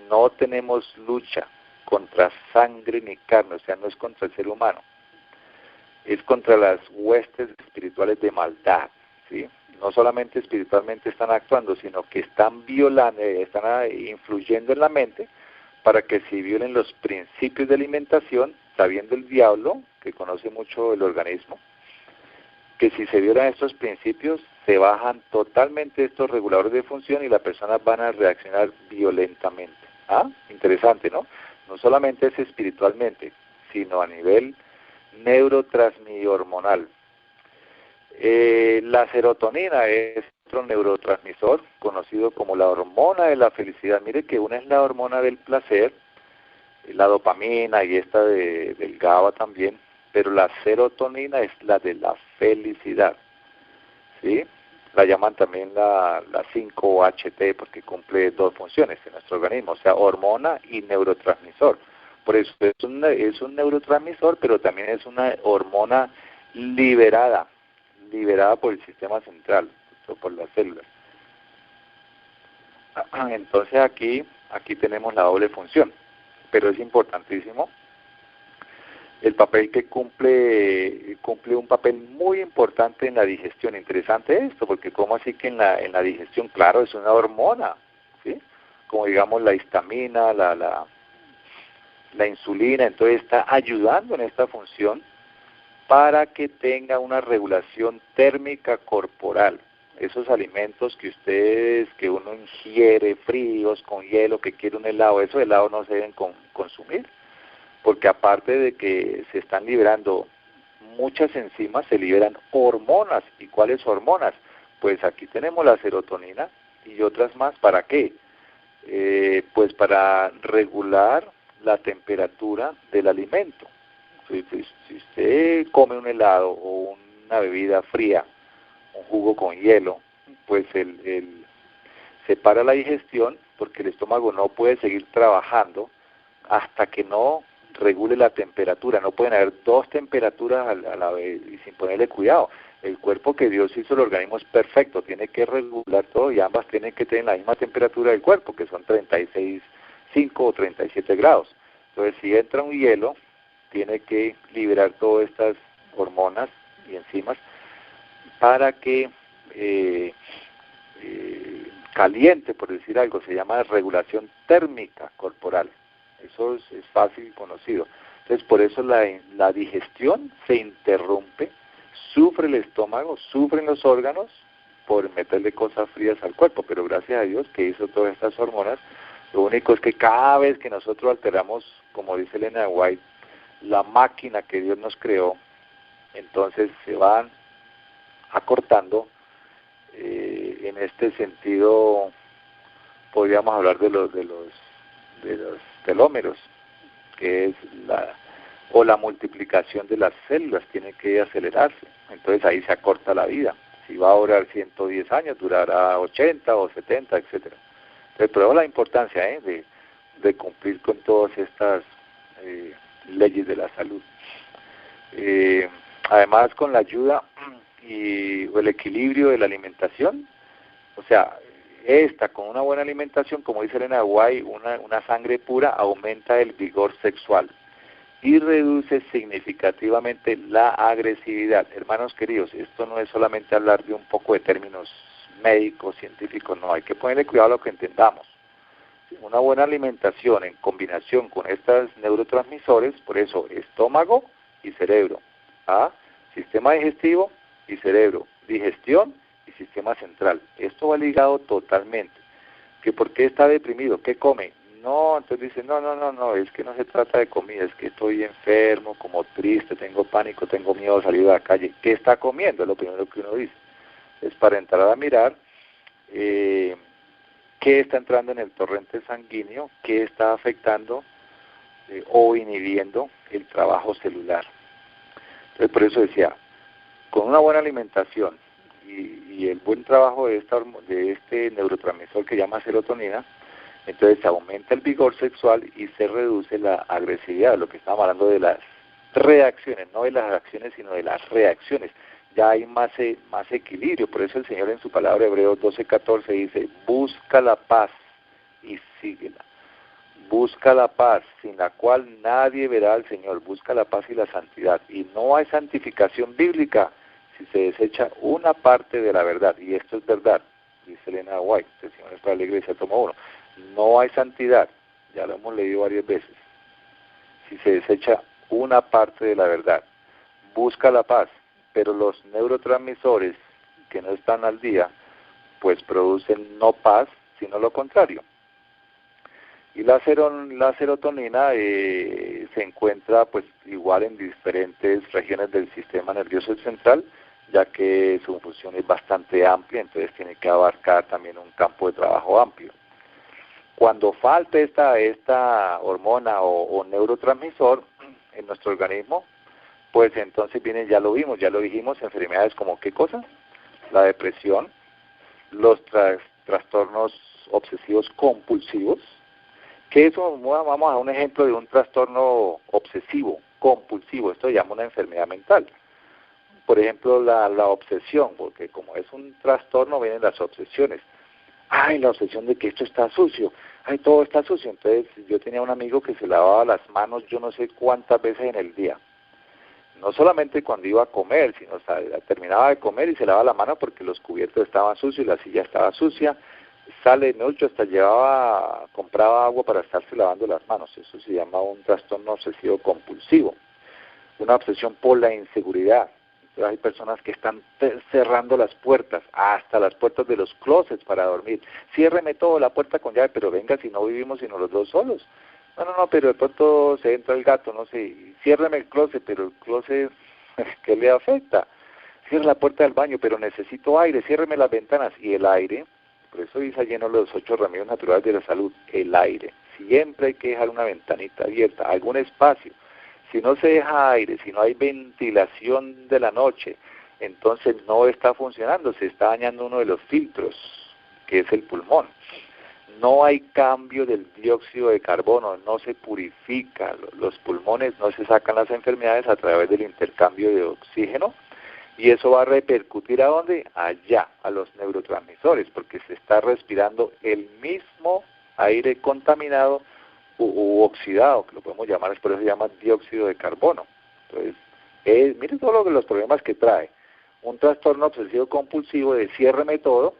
no tenemos lucha contra sangre ni carne, o sea, no es contra el ser humano, es contra las huestes espirituales de maldad, ¿sí? No solamente espiritualmente están actuando, sino que están violando, están influyendo en la mente para que se violen los principios de alimentación, sabiendo el diablo, que conoce mucho el organismo, que si se violan estos principios, se bajan totalmente estos reguladores de función y las personas van a reaccionar violentamente. ¿Ah? Interesante, ¿no? No solamente es espiritualmente, sino a nivel neurotransmihormonal. La serotonina es otro neurotransmisor conocido como la hormona de la felicidad. Mire que una es la hormona del placer, la dopamina y esta del GABA también, pero la serotonina es la de la felicidad, ¿sí? La llaman también la 5-HT porque cumple dos funciones en nuestro organismo, o sea, hormona y neurotransmisor. Por eso es un neurotransmisor, pero también es una hormona liberada por el sistema central, por las células. Entonces aquí tenemos la doble función, pero es importantísimo el papel que cumple un papel muy importante en la digestión. Interesante esto, porque como así que en la digestión, claro, es una hormona, ¿sí? Como digamos la histamina, la insulina, entonces está ayudando en esta función para que tenga una regulación térmica corporal. Esos alimentos que uno ingiere fríos, con hielo, que quiere un helado, esos helados no se deben consumir, porque aparte de que se están liberando muchas enzimas, se liberan hormonas. ¿Y cuáles hormonas? Pues aquí tenemos la serotonina y otras más. ¿Para qué? Pues para regular la temperatura del alimento. Si usted come un helado o una bebida fría, un jugo con hielo, pues se para la digestión, porque el estómago no puede seguir trabajando hasta que no regule la temperatura. No pueden haber dos temperaturas a la vez y sin ponerle cuidado. El cuerpo que Dios hizo, el organismo es perfecto, tiene que regular todo y ambas tienen que tener la misma temperatura del cuerpo, que son 36,5 o 37 grados. Entonces, si entra un hielo, tiene que liberar todas estas hormonas y enzimas para que caliente, por decir algo, se llama regulación térmica corporal. Eso es fácil y conocido. Entonces, por eso la digestión se interrumpe, sufre el estómago, sufren los órganos por meterle cosas frías al cuerpo, pero gracias a Dios que hizo todas estas hormonas. Lo único es que cada vez que nosotros alteramos, como dice Elena White, la máquina que Dios nos creó, entonces se van acortando. En este sentido, podríamos hablar de los telómeros, que es la multiplicación de las células, tiene que acelerarse. Entonces ahí se acorta la vida. Si va a durar 110 años, durará 80 o 70, etcétera. Entonces, pero la importancia de cumplir con todas estas leyes de la salud. Además, con la ayuda o el equilibrio de la alimentación, o sea, con una buena alimentación, como dice Elena White, una sangre pura aumenta el vigor sexual y reduce significativamente la agresividad. Hermanos queridos, esto no es solamente hablar de un poco de términos médicos, científicos, no, hay que ponerle cuidado a lo que entendamos. Una buena alimentación en combinación con estos neurotransmisores, por eso estómago y cerebro, sistema digestivo y cerebro, digestión y sistema central. Esto va ligado totalmente. ¿Que por qué está deprimido? ¿Qué come? No, entonces dice, no, es que no se trata de comida, es que estoy enfermo, como triste, tengo pánico, tengo miedo de salir a la calle. ¿Qué está comiendo? Es lo primero que uno dice. Es para entrar a mirar qué está entrando en el torrente sanguíneo, qué está afectando o inhibiendo el trabajo celular. Entonces, por eso decía, con una buena alimentación y el buen trabajo de este neurotransmisor que llama serotonina, entonces se aumenta el vigor sexual y se reduce la agresividad, lo que estamos hablando de las reacciones, no de las acciones, sino de las reacciones. Ya hay más equilibrio, por eso el Señor en su palabra Hebreos 12:14 dice, busca la paz y síguela. Busca la paz, sin la cual nadie verá al Señor. Busca la paz y la santidad. Y no hay santificación bíblica si se desecha una parte de la verdad. Y esto es verdad, dice Elena White, el Señor es para la Iglesia, tomo 1. No hay santidad, ya lo hemos leído varias veces, si se desecha una parte de la verdad. Busca la paz, pero los neurotransmisores que no están al día, pues producen no paz, sino lo contrario. Y la serotonina se encuentra pues igual en diferentes regiones del sistema nervioso central, ya que su función es bastante amplia, entonces tiene que abarcar también un campo de trabajo amplio. Cuando falte esta hormona o neurotransmisor en nuestro organismo, pues entonces vienen, ya lo dijimos, enfermedades como ¿qué cosa? La depresión, los trastornos obsesivos compulsivos, que eso, vamos a un ejemplo de un trastorno obsesivo, compulsivo, esto se llama una enfermedad mental. Por ejemplo, la obsesión, porque como es un trastorno vienen las obsesiones. Ay, la obsesión de que esto está sucio, ay, todo está sucio. Entonces yo tenía un amigo que se lavaba las manos yo no sé cuántas veces en el día. No solamente cuando iba a comer, sino terminaba de comer y se lavaba la mano porque los cubiertos estaban sucios, la silla estaba sucia, sale, mucho, hasta compraba agua para estarse lavando las manos. Eso se llama un trastorno obsesivo compulsivo, una obsesión por la inseguridad. Entonces hay personas que están cerrando las puertas, hasta las puertas de los closets para dormir. Ciérreme todo, la puerta con llave, pero venga, si no vivimos sino los dos solos. No, pero de pronto se entra el gato, no sé, y ciérreme el closet, pero el closet, ¿qué le afecta? Cierre la puerta del baño, pero necesito aire, ciérreme las ventanas. Y el aire, por eso dice lleno los 8 remedios naturales de la salud, el aire. Siempre hay que dejar una ventanita abierta, algún espacio. Si no se deja aire, si no hay ventilación de la noche, entonces no está funcionando, se está dañando uno de los filtros, que es el pulmón. No hay cambio del dióxido de carbono, no se purifica, los pulmones no se sacan las enfermedades a través del intercambio de oxígeno, y eso va a repercutir ¿a dónde? Allá, a los neurotransmisores, porque se está respirando el mismo aire contaminado u oxidado, que lo podemos llamar, por eso se llama dióxido de carbono. Entonces, miren todos los problemas que trae. Un trastorno obsesivo compulsivo de ciérreme todo,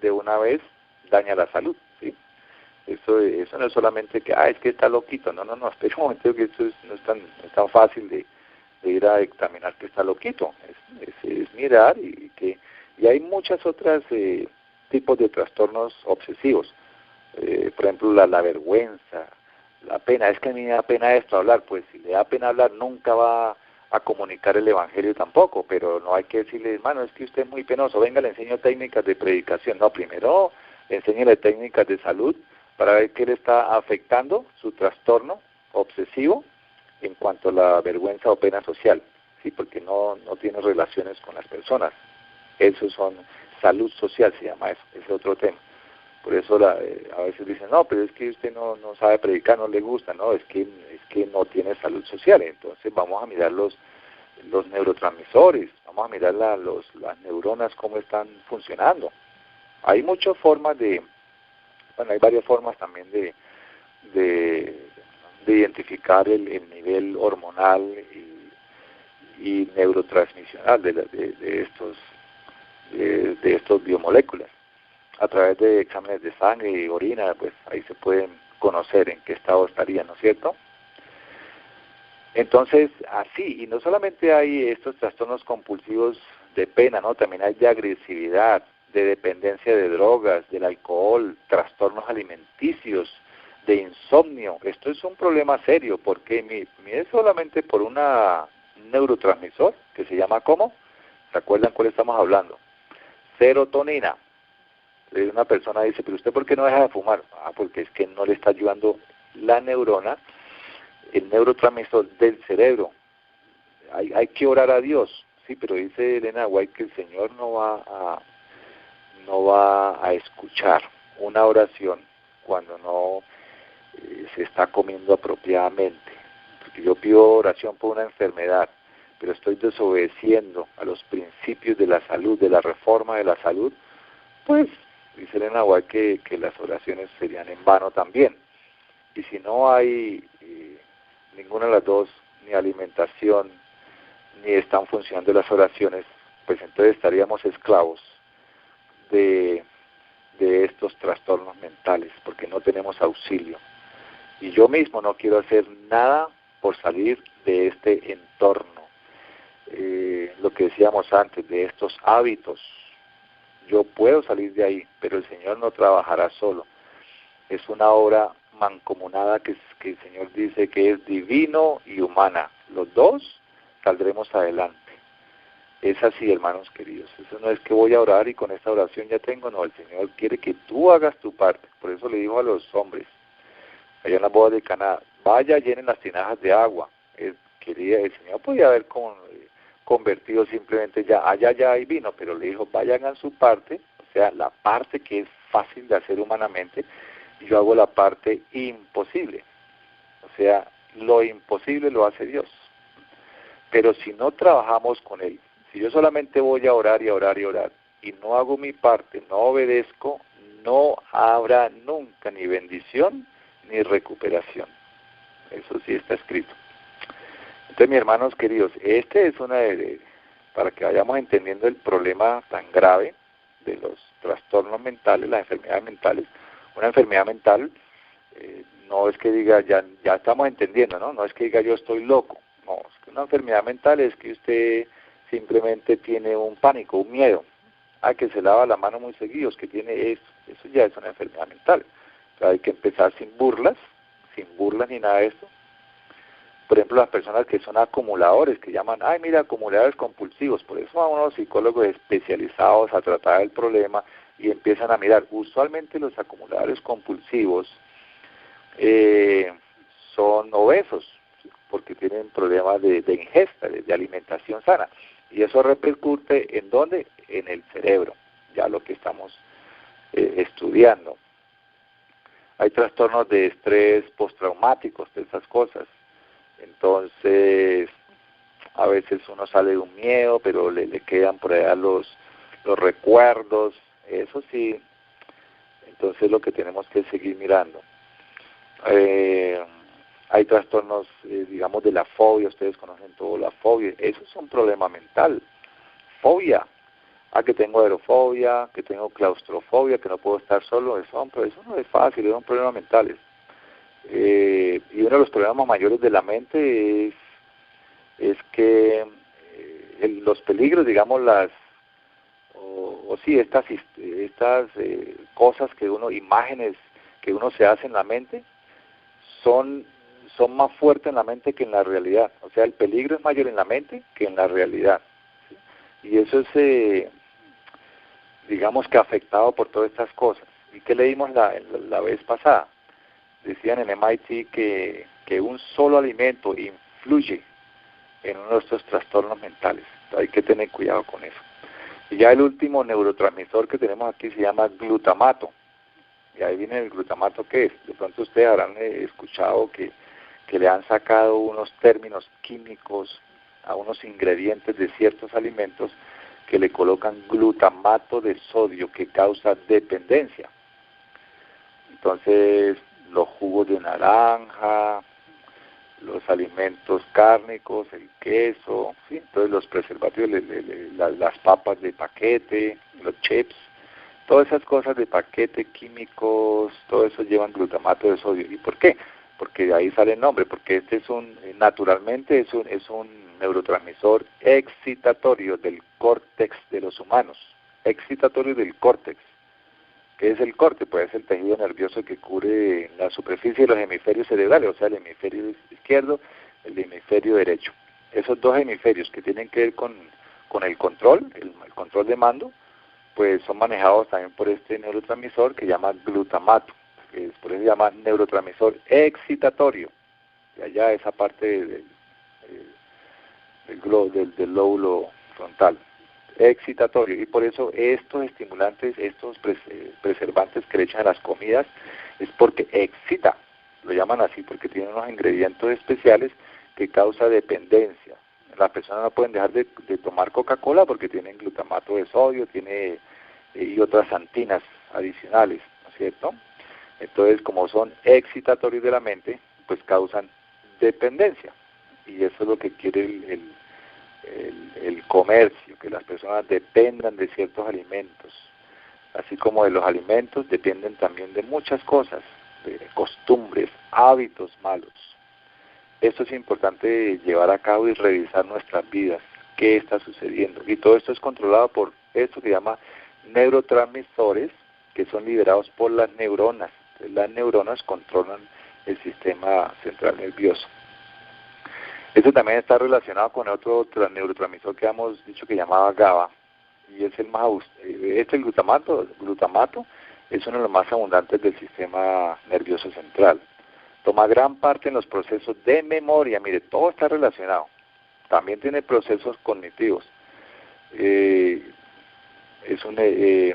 de una vez daña la salud, ¿sí? Eso no es solamente que, es que está loquito, no, espera un momento, que esto no es tan fácil de ir a dictaminar que está loquito, es mirar y hay muchas otras tipos de trastornos obsesivos, por ejemplo la vergüenza, la pena. Es que a mí me da pena esto hablar, pues si le da pena hablar nunca va a comunicar el evangelio tampoco, pero no hay que decirle, hermano, es que usted es muy penoso, venga, le enseño técnicas de predicación. No, primero enséñele técnicas de salud para ver qué le está afectando su trastorno obsesivo en cuanto a la vergüenza o pena social, sí, porque no tiene relaciones con las personas. Eso son salud social, se llama eso, ese es otro tema. Por eso a veces dicen, no, pero es que usted no sabe predicar, no le gusta, no, es que no tiene salud social. Entonces vamos a mirar los neurotransmisores, vamos a mirar las neuronas cómo están funcionando. Hay muchas formas hay varias formas también de identificar el nivel hormonal y neurotransmisional de estos biomoléculas. A través de exámenes de sangre y orina, pues ahí se pueden conocer en qué estado estarían, ¿no es cierto? Entonces, así, y no solamente hay estos trastornos compulsivos de pena, ¿no? También hay de agresividad, de dependencia de drogas, del alcohol, trastornos alimenticios, de insomnio. Esto es un problema serio, porque mire solamente por un neurotransmisor que se llama ¿cómo? ¿Se acuerdan cuál estamos hablando? Serotonina. Una persona dice, pero ¿usted por qué no deja de fumar? Porque es que no le está ayudando la neurona, el neurotransmisor del cerebro. Hay que orar a Dios, sí, pero dice Elena White que el Señor no va a escuchar una oración cuando no se está comiendo apropiadamente. Porque yo pido oración por una enfermedad, pero estoy desobedeciendo a los principios de la salud, de la reforma de la salud, pues dice Elena White que las oraciones serían en vano también. Y si no hay ninguna de las dos, ni alimentación, ni están funcionando las oraciones, pues entonces estaríamos esclavos de estos trastornos mentales, porque no tenemos auxilio. Y yo mismo no quiero hacer nada por salir de este entorno. Lo que decíamos antes, de estos hábitos. Yo puedo salir de ahí, pero el Señor no trabajará solo. Es una obra mancomunada que el Señor dice que es divino y humana. Los dos saldremos adelante. Es así, hermanos queridos. Eso no es que voy a orar y con esta oración ya tengo. No, el Señor quiere que tú hagas tu parte. Por eso le dijo a los hombres, allá en la boda de Caná, vaya, llenen las tinajas de agua. El Señor podía haber convertido simplemente allá hay vino, pero le dijo, vayan a su parte, o sea, la parte que es fácil de hacer humanamente, y yo hago la parte imposible. O sea, lo imposible lo hace Dios. Pero si no trabajamos con Él, si yo solamente voy a orar y a orar y a orar, y no hago mi parte, no obedezco, no habrá nunca ni bendición ni recuperación. Eso sí está escrito. Entonces, mis hermanos queridos, este es para que vayamos entendiendo el problema tan grave de los trastornos mentales, las enfermedades mentales. Una enfermedad mental no es que diga, ya estamos entendiendo, ¿no? No es que diga yo estoy loco. No, es que una enfermedad mental es que usted simplemente tiene un pánico, un miedo, a que se lava la mano muy seguido, que tiene eso ya es una enfermedad mental. O sea, hay que empezar sin burlas ni nada de esto. Por ejemplo, las personas que son acumuladores, que llaman, ay, mira, acumuladores compulsivos, por eso van unos psicólogos especializados a tratar el problema y empiezan a mirar. Usualmente los acumuladores compulsivos son obesos, ¿sí? Porque tienen problemas de ingesta, de alimentación sana, y eso repercute ¿en dónde? En el cerebro, ya lo que estamos estudiando. Hay trastornos de estrés postraumáticos, de esas cosas. Entonces, a veces uno sale de un miedo, pero le quedan por allá los recuerdos, eso sí. Entonces, lo que tenemos que seguir mirando. Hay trastornos, digamos, de la fobia, ustedes conocen todo la fobia, eso es un problema mental. Fobia, que tengo aerofobia, que tengo claustrofobia, que no puedo estar solo, eso no es fácil, son problemas mentales. Y uno de los problemas mayores de la mente es que los peligros, digamos, estas cosas imágenes que uno se hace en la mente, son más fuertes en la mente que en la realidad. O sea, el peligro es mayor en la mente que en la realidad. ¿Sí? Y eso es, digamos que afectado por todas estas cosas. ¿Y qué leímos la vez pasada? Decían en MIT que un solo alimento influye en uno de estos trastornos mentales. Entonces hay que tener cuidado con eso. Y ya el último neurotransmisor que tenemos aquí se llama glutamato. Y ahí viene el glutamato, ¿qué es? De pronto ustedes habrán escuchado que le han sacado unos términos químicos a unos ingredientes de ciertos alimentos que le colocan glutamato de sodio, que causa dependencia. Entonces, los jugos de naranja, los alimentos cárnicos, el queso, ¿sí? Entonces los preservativos, las papas de paquete, los chips, todas esas cosas de paquete, químicos, todo eso llevan glutamato de sodio. ¿Y por qué? Porque de ahí sale el nombre, porque este naturalmente es un neurotransmisor excitatorio del córtex de los humanos, excitatorio del córtex. ¿Qué es el córtex? Pues es el tejido nervioso que cubre la superficie de los hemisferios cerebrales, o sea, el hemisferio izquierdo, el hemisferio derecho. Esos dos hemisferios que tienen que ver con el control, el control de mando, pues son manejados también por este neurotransmisor que se llama glutamato, que por eso se llama neurotransmisor excitatorio. Y allá esa parte del lóbulo frontal, excitatorio, y por eso estos estimulantes, estos preservantes que le echan a las comidas, es porque excita, lo llaman así porque tienen unos ingredientes especiales que causa dependencia. Las personas no pueden dejar de tomar Coca-Cola porque tienen glutamato de sodio, y otras santinas adicionales, ¿no es cierto? Entonces, como son excitatorios de la mente, pues causan dependencia, y eso es lo que quiere el comercio, que las personas dependan de ciertos alimentos, así como de los alimentos dependen también de muchas cosas, de costumbres, hábitos malos. Esto es importante llevar a cabo y revisar nuestras vidas, qué está sucediendo, y todo esto es controlado por esto que se llama neurotransmisores, que son liberados por las neuronas. Entonces, las neuronas controlan el sistema central nervioso. Esto también está relacionado con otro neurotransmisor que hemos dicho que llamaba GABA, y es el glutamato es uno de los más abundantes del sistema nervioso central. Toma gran parte en los procesos de memoria, mire, todo está relacionado. También tiene procesos cognitivos.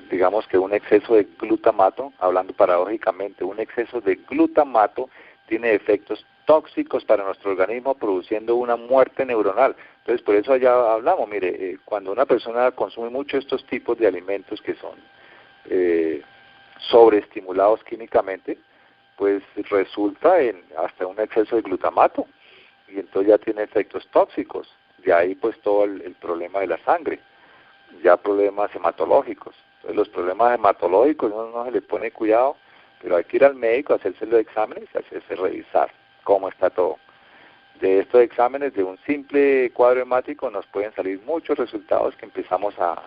Digamos que un exceso de glutamato, hablando paradójicamente, un exceso de glutamato tiene efectos tóxicos para nuestro organismo, produciendo una muerte neuronal. Entonces, por eso allá hablamos, mire, cuando una persona consume mucho estos tipos de alimentos que son sobreestimulados químicamente, pues resulta en hasta un exceso de glutamato, y entonces ya tiene efectos tóxicos. De ahí pues todo el problema de la sangre, ya problemas hematológicos. Entonces los problemas hematológicos no se le pone cuidado, pero hay que ir al médico, hacerse los exámenes y hacerse revisar cómo está todo. De estos exámenes, de un simple cuadro hemático, nos pueden salir muchos resultados que empezamos a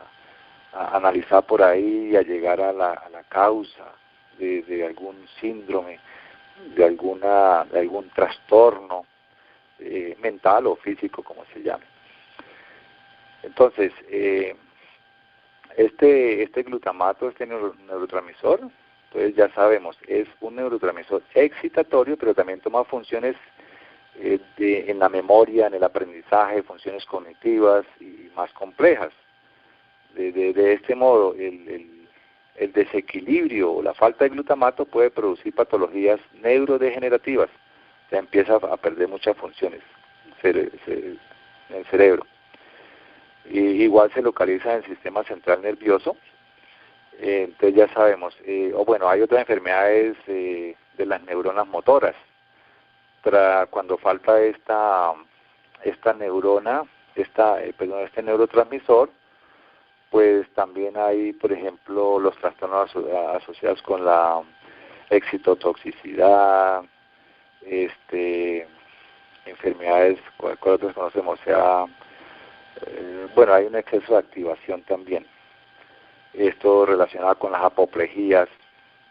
analizar por ahí y a llegar a la causa de algún síndrome, de algún trastorno mental o físico, como se llame. Entonces, este glutamato, este neurotransmisor, entonces ya sabemos, es un neurotransmisor excitatorio, pero también toma funciones en la memoria, en el aprendizaje, funciones cognitivas y más complejas. De este modo, el desequilibrio o la falta de glutamato puede producir patologías neurodegenerativas. O sea, empieza a perder muchas funciones en el cerebro. Y igual se localiza en el sistema central nervioso. Entonces ya sabemos, hay otras enfermedades de las neuronas motoras. Cuando falta esta neurona, este neurotransmisor, pues también hay, por ejemplo, los trastornos asociados con la excitotoxicidad, enfermedades, ¿cuál otras conocemos? O sea, hay un exceso de activación también. Esto relacionado con las apoplejías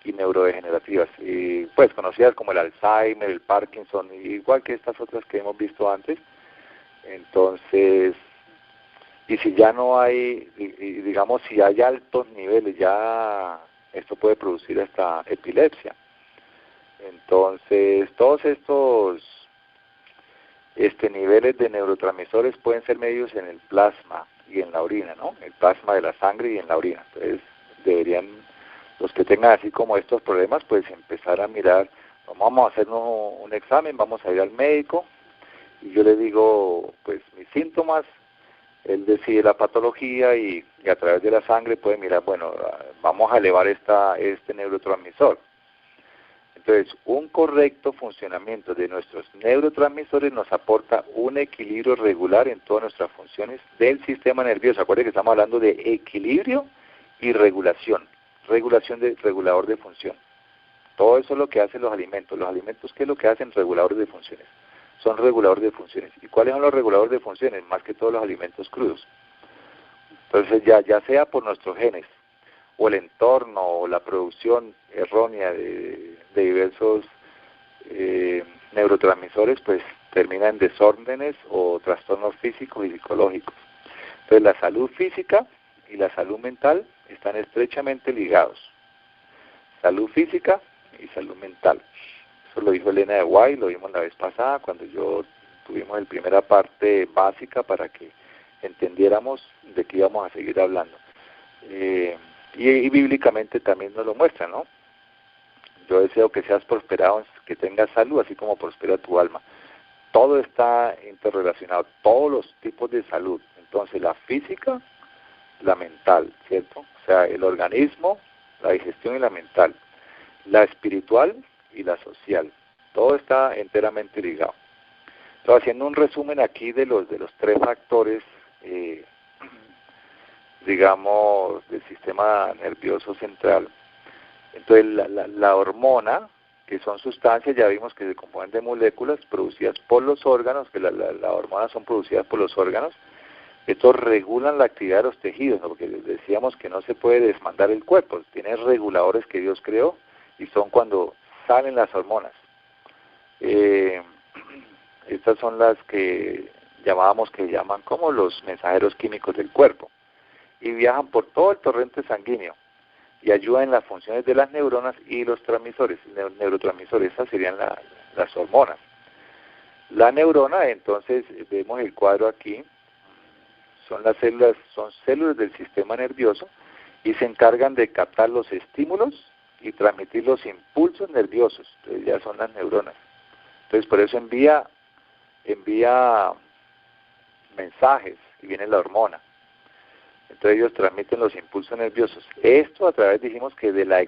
y neurodegenerativas, y pues conocidas como el Alzheimer, el Parkinson, igual que estas otras que hemos visto antes. Entonces, y si ya no hay, digamos, si hay altos niveles, ya esto puede producir hasta epilepsia. Entonces, todos estos niveles de neurotransmisores pueden ser medidos en el plasma y en la orina, ¿no? El plasma de la sangre y en la orina. Entonces, deberían, los que tengan así como estos problemas, pues empezar a mirar, vamos a hacernos un examen, vamos a ir al médico, y yo le digo, pues, mis síntomas, él decide la patología y a través de la sangre puede mirar, bueno, vamos a elevar este neurotransmisor. Entonces, un correcto funcionamiento de nuestros neurotransmisores nos aporta un equilibrio regular en todas nuestras funciones del sistema nervioso. Acuérdense que estamos hablando de equilibrio y regulación. Regulador de función. Todo eso es lo que hacen los alimentos. Los alimentos, ¿qué es lo que hacen? Reguladores de funciones. Son reguladores de funciones. ¿Y cuáles son los reguladores de funciones? Más que todos los alimentos crudos. Entonces, ya sea por nuestros genes, o el entorno, o la producción errónea de diversos neurotransmisores, pues termina en desórdenes o trastornos físicos y psicológicos. Entonces, la salud física y la salud mental están estrechamente ligados. Salud física y salud mental. Eso lo dijo Elena de White, lo vimos la vez pasada cuando tuvimos la primera parte básica para que entendiéramos de qué íbamos a seguir hablando. Y bíblicamente también nos lo muestra, ¿no? Yo deseo que seas prosperado, que tengas salud, así como prospera tu alma. Todo está interrelacionado, todos los tipos de salud. Entonces, la física, la mental, ¿cierto? O sea, el organismo, la digestión y la mental. La espiritual y la social. Todo está enteramente ligado. Entonces, haciendo un resumen aquí de los tres factores, digamos, del sistema nervioso central. Entonces, la hormona, que son sustancias, ya vimos que se componen de moléculas producidas por los órganos, que las hormonas son producidas por los órganos. Estos regulan la actividad de los tejidos, ¿no? Porque decíamos que no se puede desmandar el cuerpo, tiene reguladores que Dios creó, y son cuando salen las hormonas. Estas son las que llaman como los mensajeros químicos del cuerpo, y viajan por todo el torrente sanguíneo y ayudan en las funciones de las neuronas y los neurotransmisores. Esas serían las hormonas. La neurona, entonces vemos el cuadro aquí, son células del sistema nervioso y se encargan de captar los estímulos y transmitir los impulsos nerviosos. Entonces ya son las neuronas. Entonces por eso envía mensajes y viene la hormona. Entonces ellos transmiten los impulsos nerviosos. Esto a través, dijimos que de la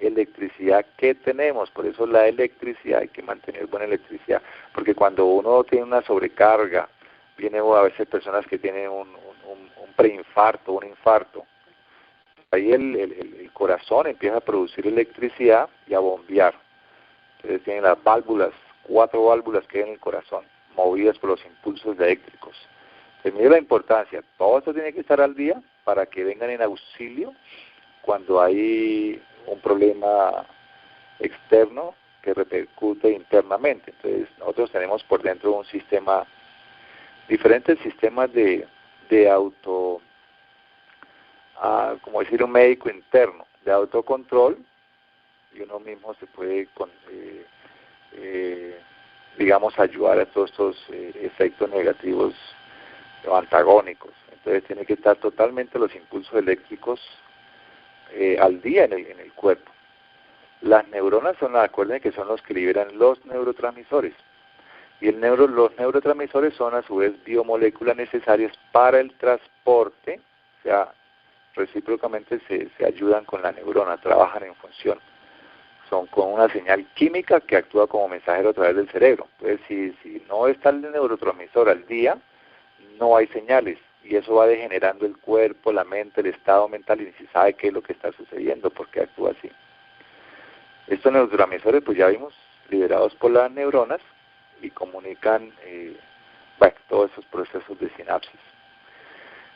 electricidad que tenemos, por eso la electricidad, hay que mantener buena electricidad, porque cuando uno tiene una sobrecarga, viene a veces personas que tienen un preinfarto, un infarto, ahí el corazón empieza a producir electricidad y a bombear. Entonces tienen las válvulas, 4 válvulas que hay en el corazón, movidas por los impulsos eléctricos. Entonces mire la importancia, todo esto tiene que estar al día para que vengan en auxilio cuando hay un problema externo que repercute internamente. Entonces nosotros tenemos por dentro un sistema, diferentes sistemas de auto, como decir, un médico interno, de autocontrol, y uno mismo se puede, digamos, ayudar a todos estos efectos negativos o antagónicos. Entonces tiene que estar totalmente los impulsos eléctricos al día en el cuerpo. Las neuronas acuérdense que son los que liberan los neurotransmisores. Y los neurotransmisores son a su vez biomoléculas necesarias para el transporte, o sea, recíprocamente se ayudan con la neurona, trabajan en función. Son con una señal química que actúa como mensajero a través del cerebro. Entonces, si no está el neurotransmisor al día, no hay señales, y eso va degenerando el cuerpo, la mente, el estado mental, y ni se sabe qué es lo que está sucediendo, por qué actúa así. Estos neurotransmisores, pues ya vimos, liberados por las neuronas, y comunican todos esos procesos de sinapsis.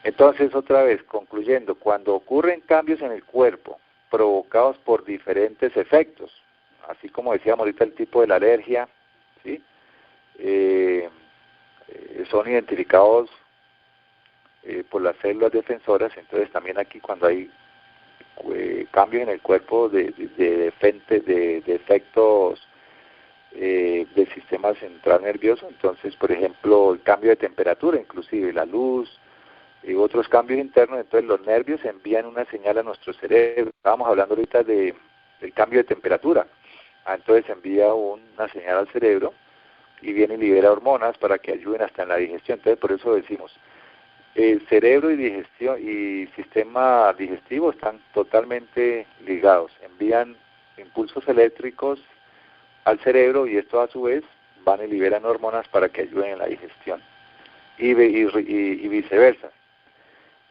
Entonces, otra vez, concluyendo, cuando ocurren cambios en el cuerpo provocados por diferentes efectos, así como decíamos ahorita el tipo de la alergia, ¿sí? Son identificados por las células defensoras. Entonces también aquí cuando hay cambios en el cuerpo de efectos del sistema central nervioso, entonces por ejemplo el cambio de temperatura, inclusive la luz y otros cambios internos, entonces los nervios envían una señal a nuestro cerebro. Estábamos hablando ahorita del cambio de temperatura, entonces envía una señal al cerebro y viene y libera hormonas para que ayuden hasta en la digestión. Entonces por eso decimos, el cerebro y digestión y sistema digestivo están totalmente ligados, envían impulsos eléctricos al cerebro y esto a su vez van y liberan hormonas para que ayuden en la digestión y viceversa.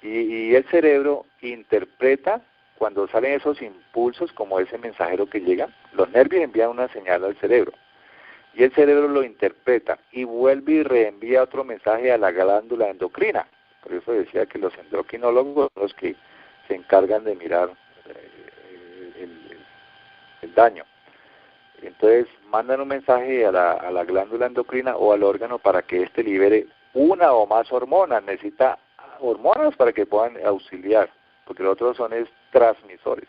Y el cerebro interpreta cuando salen esos impulsos como ese mensajero que llega, los nervios envían una señal al cerebro y el cerebro lo interpreta y vuelve y reenvía otro mensaje a la glándula endocrina. Por eso decía que los endocrinólogos son los que se encargan de mirar el daño. Entonces mandan un mensaje a la glándula endocrina o al órgano para que éste libere una o más hormonas. Necesita hormonas para que puedan auxiliar, porque los otros son transmisores.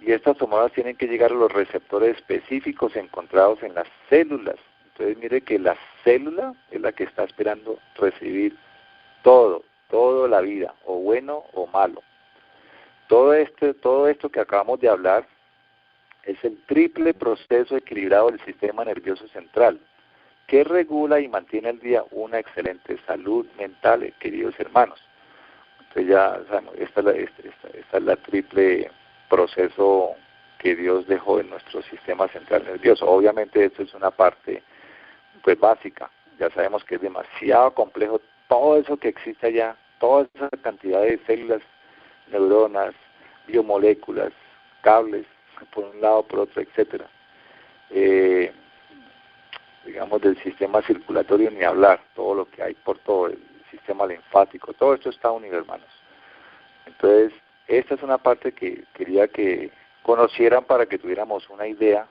Y estas hormonas tienen que llegar a los receptores específicos encontrados en las células. Entonces mire que la célula es la que está esperando recibir todo la vida, o bueno o malo. Todo esto que acabamos de hablar es el triple proceso equilibrado del sistema nervioso central, que regula y mantiene al día una excelente salud mental, queridos hermanos. Entonces ya sabemos, esta es la triple proceso que Dios dejó en nuestro sistema central nervioso. Obviamente esto es una parte pues básica, ya sabemos que es demasiado complejo todo eso que existe allá, toda esa cantidad de células, neuronas, biomoléculas, cables, por un lado, por otro, etcétera. Digamos del sistema circulatorio ni hablar, todo lo que hay por todo, el sistema linfático, todo esto está unido, hermanos. Entonces, esta es una parte que quería que conocieran para que tuviéramos una idea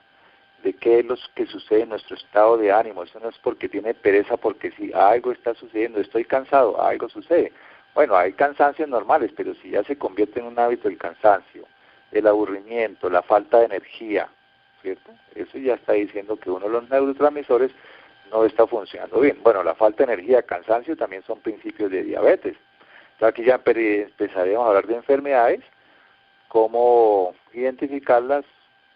de qué es lo que sucede en nuestro estado de ánimo. Eso no es porque tiene pereza, porque si algo está sucediendo, estoy cansado, algo sucede. Bueno, hay cansancios normales, pero si ya se convierte en un hábito el cansancio, el aburrimiento, la falta de energía, ¿cierto? Eso ya está diciendo que uno de los neurotransmisores no está funcionando bien. Bueno, la falta de energía, cansancio también son principios de diabetes. Entonces aquí ya empezaremos a hablar de enfermedades, cómo identificarlas,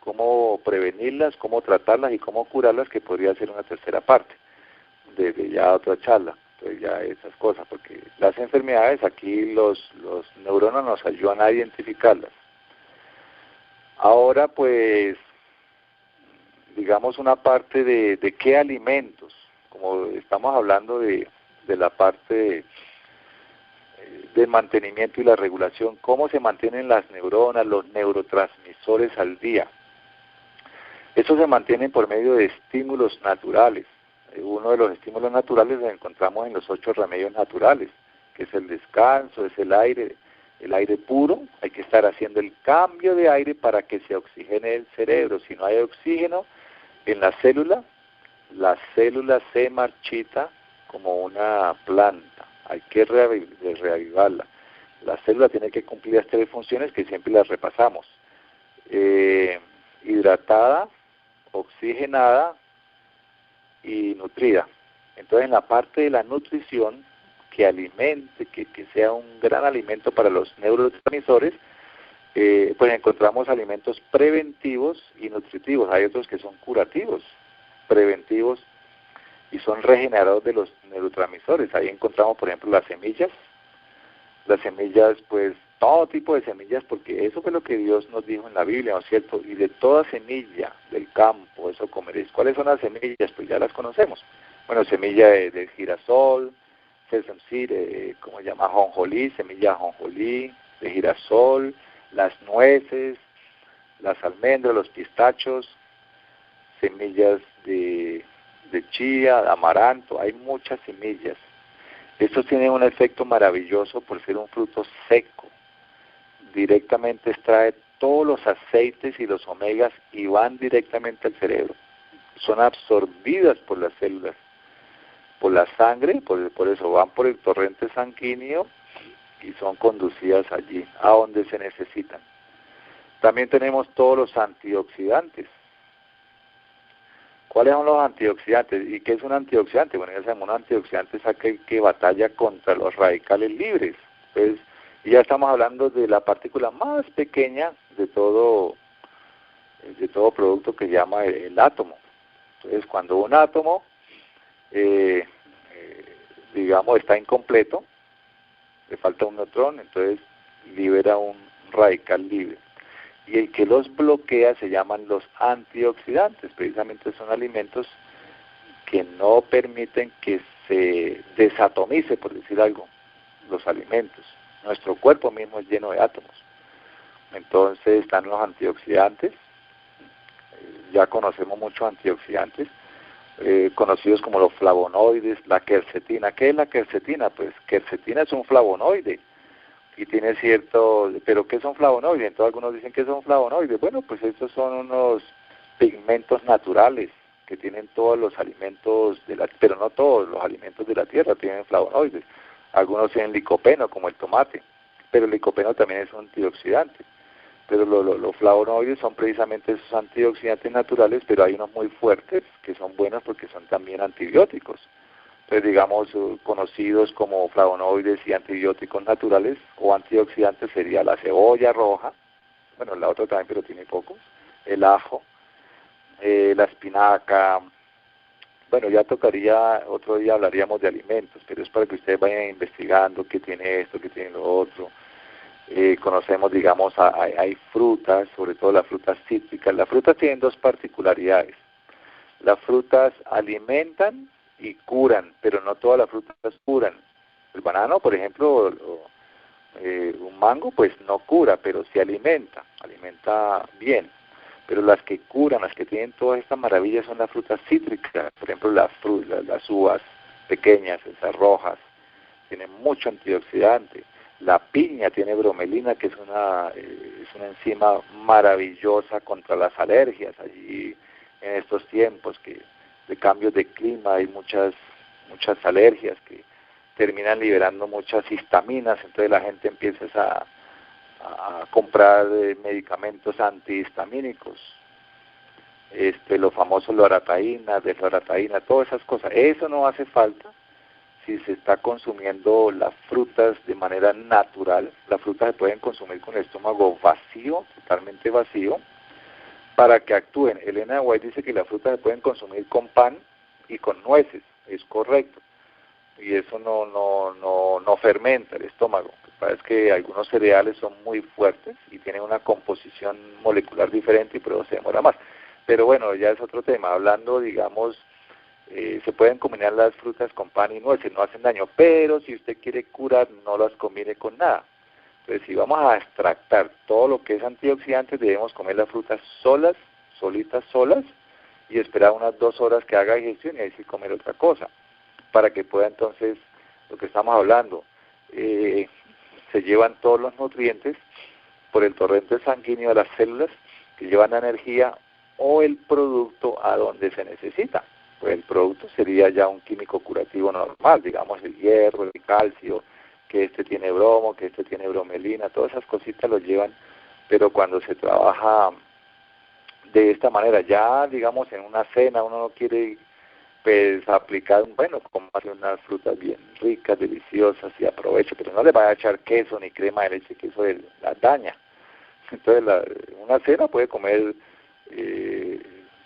cómo prevenirlas, cómo tratarlas y cómo curarlas, que podría ser una tercera parte de ya otra charla. entonces ya esas cosas, porque las enfermedades aquí los neuronas nos ayudan a identificarlas. Ahora pues, digamos una parte de qué alimentos, como estamos hablando de la parte del mantenimiento y la regulación, cómo se mantienen las neuronas, los neurotransmisores al día. Eso se mantiene por medio de estímulos naturales. Uno de los estímulos naturales los encontramos en los 8 remedios naturales, que es el descanso, es el aire puro. Hay que estar haciendo el cambio de aire para que se oxigene el cerebro. Si no hay oxígeno en la célula se marchita como una planta. Hay que reavivarla. La célula tiene que cumplir las 3 funciones que siempre las repasamos. Hidratada, oxigenada y nutrida. Entonces, en la parte de la nutrición, que alimente, que sea un gran alimento para los neurotransmisores, pues encontramos alimentos preventivos y nutritivos. Hay otros que son curativos, preventivos y son regeneradores de los neurotransmisores. Ahí encontramos, por ejemplo, las semillas, pues todo tipo de semillas, porque eso fue lo que Dios nos dijo en la Biblia, ¿no es cierto? Y de toda semilla del campo, eso comeréis. ¿Cuáles son las semillas? Pues ya las conocemos. Bueno, semilla de girasol, sesame seed, ¿cómo se llama? Ajonjolí, semilla de ajonjolí, de girasol, las nueces, las almendras, los pistachos, semillas de chía, de amaranto, hay muchas semillas. Estos tienen un efecto maravilloso por ser un fruto seco. Directamente extrae todos los aceites y los omegas y van directamente al cerebro. Son absorbidas por las células, por la sangre, por eso van por el torrente sanguíneo y son conducidas allí, a donde se necesitan. También tenemos todos los antioxidantes. ¿Cuáles son los antioxidantes? ¿Y qué es un antioxidante? Bueno, ya sabemos, un antioxidante es aquel que batalla contra los radicales libres. Pues, y ya estamos hablando de la partícula más pequeña de todo producto que se llama el átomo. Entonces, cuando un átomo, digamos, está incompleto, le falta un neutrón, entonces libera un radical libre. Y el que los bloquea se llaman los antioxidantes. Precisamente son alimentos que no permiten que se desatomice, por decir algo, los alimentos. Nuestro cuerpo mismo es lleno de átomos. Entonces están los antioxidantes. Ya conocemos muchos antioxidantes, conocidos como los flavonoides, la quercetina. ¿Qué es la quercetina? Pues quercetina es un flavonoide. Y tiene pero ¿qué son flavonoides? Entonces algunos dicen que son flavonoides. Bueno, pues estos son unos pigmentos naturales que tienen todos los alimentos, pero no todos los alimentos de la tierra tienen flavonoides. Algunos tienen licopeno, como el tomate, pero el licopeno también es un antioxidante. Pero los flavonoides son precisamente esos antioxidantes naturales, pero hay unos muy fuertes que son buenos porque son también antibióticos. Entonces, digamos, conocidos como flavonoides y antibióticos naturales o antioxidantes sería la cebolla roja, bueno, la otra también, pero tiene pocos, el ajo, la espinaca. Bueno, ya tocaría, otro día hablaríamos de alimentos, pero es para que ustedes vayan investigando qué tiene esto, qué tiene lo otro. Conocemos, digamos, hay frutas, sobre todo las frutas cítricas. Las frutas tienen 2 particularidades. Las frutas alimentan y curan, pero no todas las frutas curan. El banano, por ejemplo, un mango, pues no cura, pero sí alimenta bien. Pero las que curan, las que tienen todas estas maravillas son las frutas cítricas. Por ejemplo, las uvas pequeñas, esas rojas, tienen mucho antioxidante. La piña tiene bromelina, que es una enzima maravillosa contra las alergias. Allí, en estos tiempos de cambios de clima, hay muchas alergias que terminan liberando muchas histaminas, entonces la gente empieza a comprar medicamentos antihistamínicos, los famosos loratadina, desloratadina, todas esas cosas. Eso no hace falta si se está consumiendo las frutas de manera natural. Las frutas se pueden consumir con el estómago vacío, totalmente vacío, para que actúen. Elena White dice que las frutas se pueden consumir con pan y con nueces, es correcto, y eso no fermenta el estómago. Lo que pasa es que algunos cereales son muy fuertes y tienen una composición molecular diferente y por eso se demora más. Pero bueno, ya es otro tema. Hablando, digamos, se pueden combinar las frutas con pan y nueces, no hacen daño, pero si usted quiere curar, no las combine con nada. Entonces, si vamos a extractar todo lo que es antioxidante, debemos comer las frutas solas, solitas, solas, y esperar unas 2 horas que haga digestión y ahí sí comer otra cosa, para que pueda entonces, lo que estamos hablando, se llevan todos los nutrientes por el torrente sanguíneo a las células que llevan la energía o el producto a donde se necesita. Pues el producto sería ya un químico curativo normal, digamos el hierro, el calcio, que este tiene bromo, que este tiene bromelina, todas esas cositas lo llevan, pero cuando se trabaja de esta manera, ya digamos en una cena uno no quiere pues aplicar, bueno, como hace unas frutas bien ricas, deliciosas y aprovecho, pero no le vaya a echar queso ni crema de leche, que eso la daña. Entonces, una cena puede comer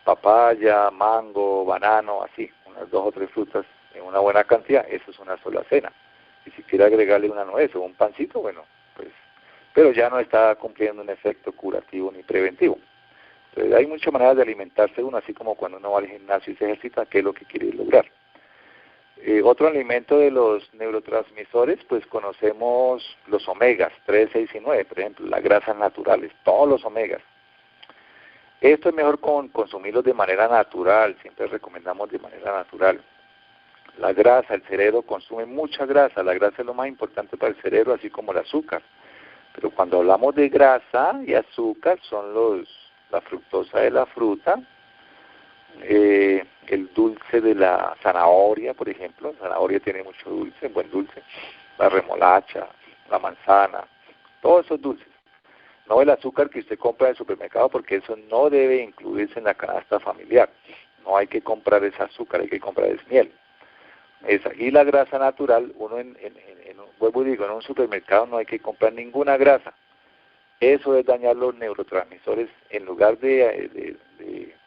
papaya, mango, banano, así, unas 2 o 3 frutas en una buena cantidad, eso es una sola cena. Y si quiere agregarle una nuez o un pancito, bueno, pues, pero ya no está cumpliendo un efecto curativo ni preventivo. Entonces, hay muchas maneras de alimentarse uno, así como cuando uno va al gimnasio y se ejercita, qué es lo que quiere lograr. Otro alimento de los neurotransmisores, pues conocemos los omegas, 3, 6 y 9, por ejemplo, las grasas naturales, todos los omegas. Esto es mejor consumirlos de manera natural, siempre recomendamos de manera natural. La grasa, el cerebro consume mucha grasa, la grasa es lo más importante para el cerebro, así como el azúcar. Pero cuando hablamos de grasa y azúcar, son la fructosa de la fruta, el dulce de la zanahoria, por ejemplo, la zanahoria tiene mucho dulce, buen dulce, la remolacha, la manzana, todos esos dulces. No el azúcar que usted compra en el supermercado, porque eso no debe incluirse en la canasta familiar. No hay que comprar ese azúcar, hay que comprar es miel. Y la grasa natural, uno vuelvo y digo, en un supermercado no hay que comprar ninguna grasa. Eso es dañar los neurotransmisores en lugar de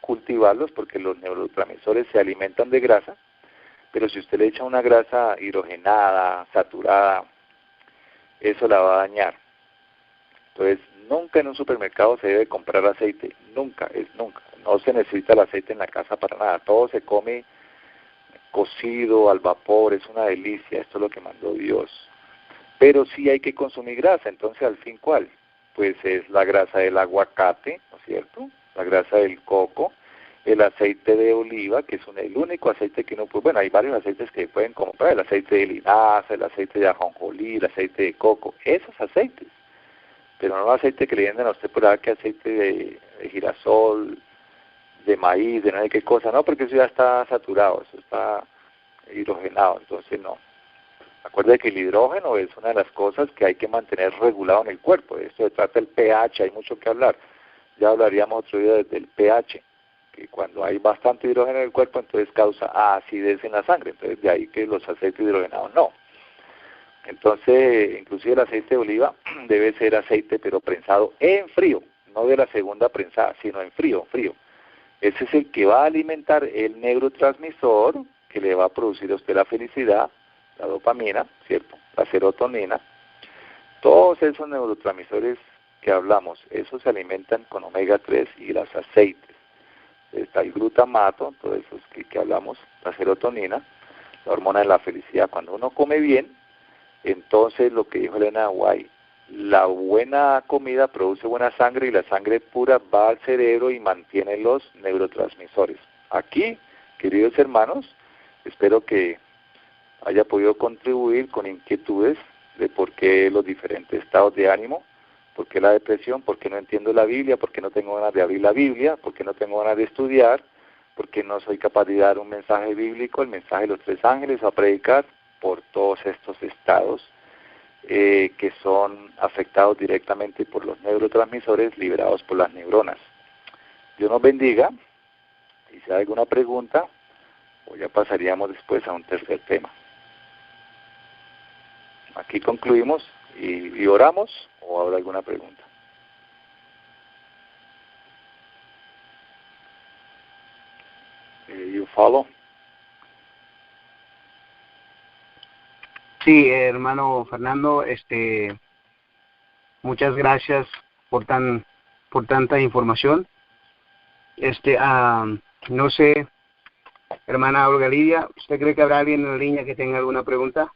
cultivarlos, porque los neurotransmisores se alimentan de grasa, pero si usted le echa una grasa hidrogenada, saturada, eso la va a dañar. Entonces, nunca en un supermercado se debe comprar aceite, nunca. No se necesita el aceite en la casa para nada, todo se come cocido, al vapor, es una delicia, esto es lo que mandó Dios. Pero sí hay que consumir grasa, entonces al fin, ¿cuál? Pues es la grasa del aguacate, ¿no es cierto? La grasa del coco, el aceite de oliva, que es el único aceite que uno puede, bueno, hay varios aceites que pueden comprar, el aceite de linaza, el aceite de ajonjolí, el aceite de coco, esos aceites, pero no el aceite que le venden a usted por ahí, que aceite de girasol, de maíz, de no sé qué cosa, no, porque eso ya está saturado, eso está hidrogenado, entonces no. Acuérdate que el hidrógeno es una de las cosas que hay que mantener regulado en el cuerpo. De esto se trata el pH, hay mucho que hablar. Ya hablaríamos otro día del pH, que cuando hay bastante hidrógeno en el cuerpo, entonces causa acidez en la sangre. Entonces de ahí que los aceites hidrogenados no. Entonces, inclusive el aceite de oliva debe ser aceite pero prensado en frío, no de la segunda prensada, sino en frío, frío. Ese es el que va a alimentar el neurotransmisor que le va a producir a usted la felicidad, la dopamina, ¿cierto? La serotonina. Todos esos neurotransmisores que hablamos, esos se alimentan con omega 3 y los aceites. Está el glutamato, todos esos que hablamos, la serotonina, la hormona de la felicidad. Cuando uno come bien, entonces lo que dijo Elena White, la buena comida produce buena sangre y la sangre pura va al cerebro y mantiene los neurotransmisores. Aquí, queridos hermanos, espero que haya podido contribuir con inquietudes de por qué los diferentes estados de ánimo, por qué la depresión, por qué no entiendo la Biblia, por qué no tengo ganas de abrir la Biblia, por qué no tengo ganas de estudiar, por qué no soy capaz de dar un mensaje bíblico, el mensaje de los 3 ángeles a predicar, por todos estos estados que son afectados directamente por los neurotransmisores liberados por las neuronas. Dios nos bendiga, y si hay alguna pregunta, pues ya pasaríamos después a un tercer tema. Aquí concluimos y oramos, o habrá alguna pregunta. You follow? Sí, hermano Fernando, muchas gracias por tanta información. No sé, hermana Olga Lidia, ¿usted cree que habrá alguien en la línea que tenga alguna pregunta?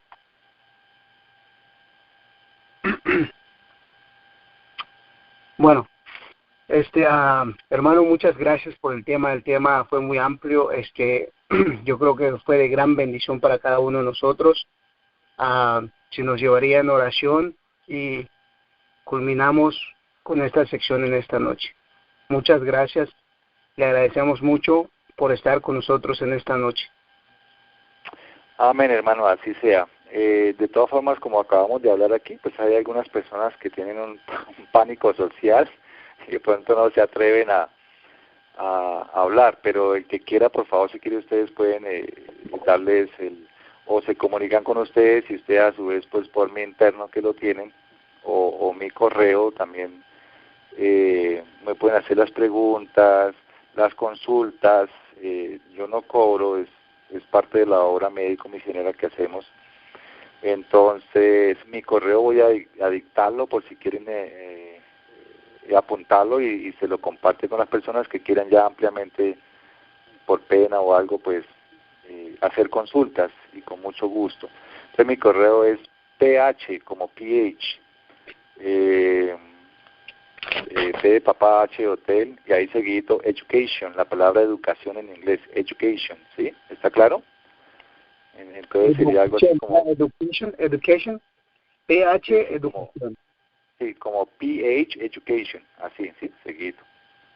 Bueno, hermano, muchas gracias por el tema. El tema fue muy amplio. Yo creo que fue de gran bendición para cada uno de nosotros. Se nos llevaría en oración y culminamos con esta sección en esta noche. Muchas gracias. Le agradecemos mucho por estar con nosotros en esta noche. Amén, hermano, así sea. De todas formas, como acabamos de hablar aquí, pues hay algunas personas que tienen un pánico social y de pronto no se atreven a hablar, pero el que quiera, por favor, si quiere, ustedes pueden darles o se comunican con ustedes y ustedes a su vez, pues por mi interno que lo tienen, o mi correo también, me pueden hacer las preguntas, las consultas. Yo no cobro, es parte de la obra médico-misionera que hacemos. Entonces, mi correo voy a dictarlo por si quieren apuntarlo y se lo comparte con las personas que quieran ya ampliamente, por pena o algo, pues hacer consultas, y con mucho gusto. Entonces, mi correo es ph, como ph, P de papá, H de hotel, y ahí seguido education, la palabra educación en inglés, education, ¿sí? ¿Está claro? Entonces sería algo así como... Education, PH, sí, educación. Sí, como PH, education, así, sí, seguido.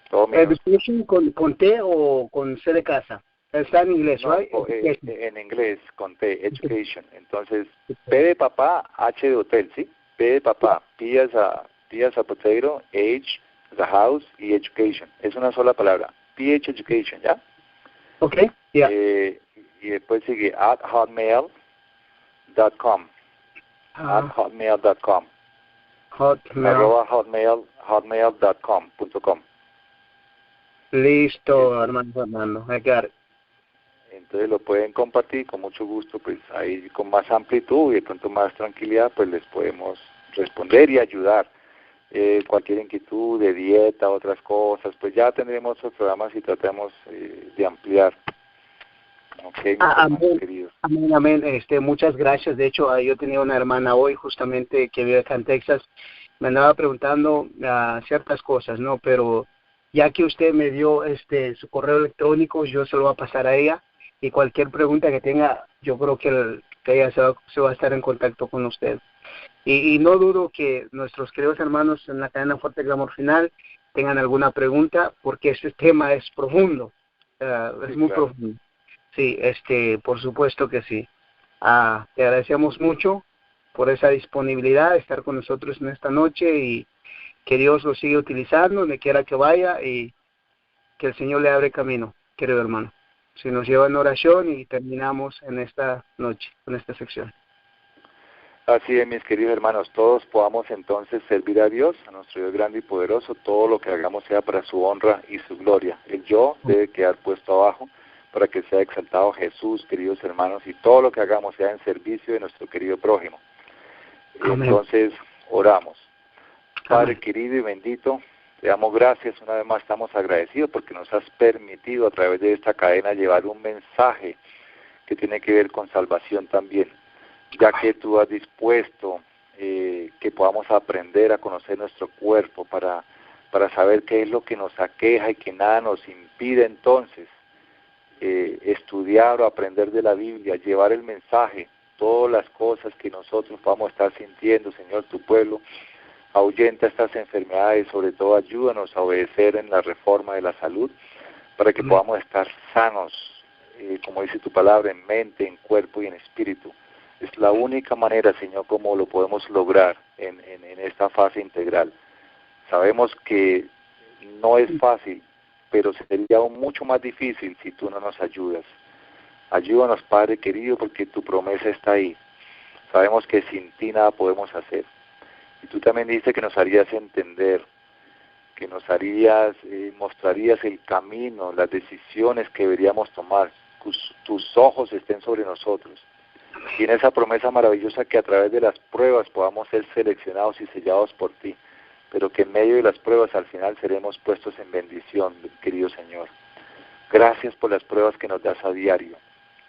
Todo Education con T o con C de casa. Está en inglés, no, right? en inglés, con T, education. Entonces, P de papá, H de hotel, ¿sí? P de papá, P as a potato, H as a house, y education. Es una sola palabra, PH education, ¿ya? Okay, yeah. Y después sigue at hotmail.com. At hotmail.com. Arroba hotmail.com. Listo, hermano Fernando. I got it. Entonces lo pueden compartir con mucho gusto, pues ahí con más amplitud y de pronto más tranquilidad, pues les podemos responder y ayudar. Cualquier inquietud de dieta, otras cosas, pues ya tendremos otros programas y tratemos de ampliar. Ok, mis hermanos queridos. Amén, amén. Muchas gracias. De hecho, yo tenía una hermana hoy justamente que vive acá en Texas. Me andaba preguntando ciertas cosas, ¿no? Pero ya que usted me dio su correo electrónico, yo se lo voy a pasar a ella. Y cualquier pregunta que tenga, yo creo que ella se va a estar en contacto con usted. Y no dudo que nuestros queridos hermanos en la cadena Fuerte Clamor Final tengan alguna pregunta, porque este tema es profundo, es muy profundo. Sí, por supuesto que sí. Te agradecemos mucho por esa disponibilidad de estar con nosotros en esta noche y que Dios lo siga utilizando donde quiera que vaya y que el Señor le abre camino, querido hermano. Si nos lleva en oración y terminamos en esta noche, en esta sección. Así es, mis queridos hermanos, todos podamos entonces servir a Dios, a nuestro Dios grande y poderoso. Todo lo que hagamos sea para su honra y su gloria. El yo debe quedar puesto abajo para que sea exaltado Jesús, queridos hermanos, y todo lo que hagamos sea en servicio de nuestro querido prójimo. Amén. Entonces, oramos. Padre Amén. querido y bendito, te damos gracias, una vez más estamos agradecidos porque nos has permitido a través de esta cadena llevar un mensaje que tiene que ver con salvación también, ya que tú has dispuesto que podamos aprender a conocer nuestro cuerpo para saber qué es lo que nos aqueja y que nada nos impide entonces estudiar o aprender de la Biblia, llevar el mensaje, todas las cosas que nosotros vamos a estar sintiendo, Señor, tu pueblo. Ahuyenta estas enfermedades, sobre todo ayúdanos a obedecer en la reforma de la salud para que podamos estar sanos, como dice tu palabra, en mente, en cuerpo y en espíritu. Es la única manera, Señor, como lo podemos lograr en esta fase integral. Sabemos que no es fácil, pero sería aún mucho más difícil si tú no nos ayudas. Ayúdanos, Padre querido, porque tu promesa está ahí. Sabemos que sin ti nada podemos hacer. Y tú también dices que nos harías entender, que nos harías, mostrarías el camino, las decisiones que deberíamos tomar. Tus ojos estén sobre nosotros. Y en esa promesa maravillosa que a través de las pruebas podamos ser seleccionados y sellados por ti, pero que en medio de las pruebas al final seremos puestos en bendición, querido Señor. Gracias por las pruebas que nos das a diario.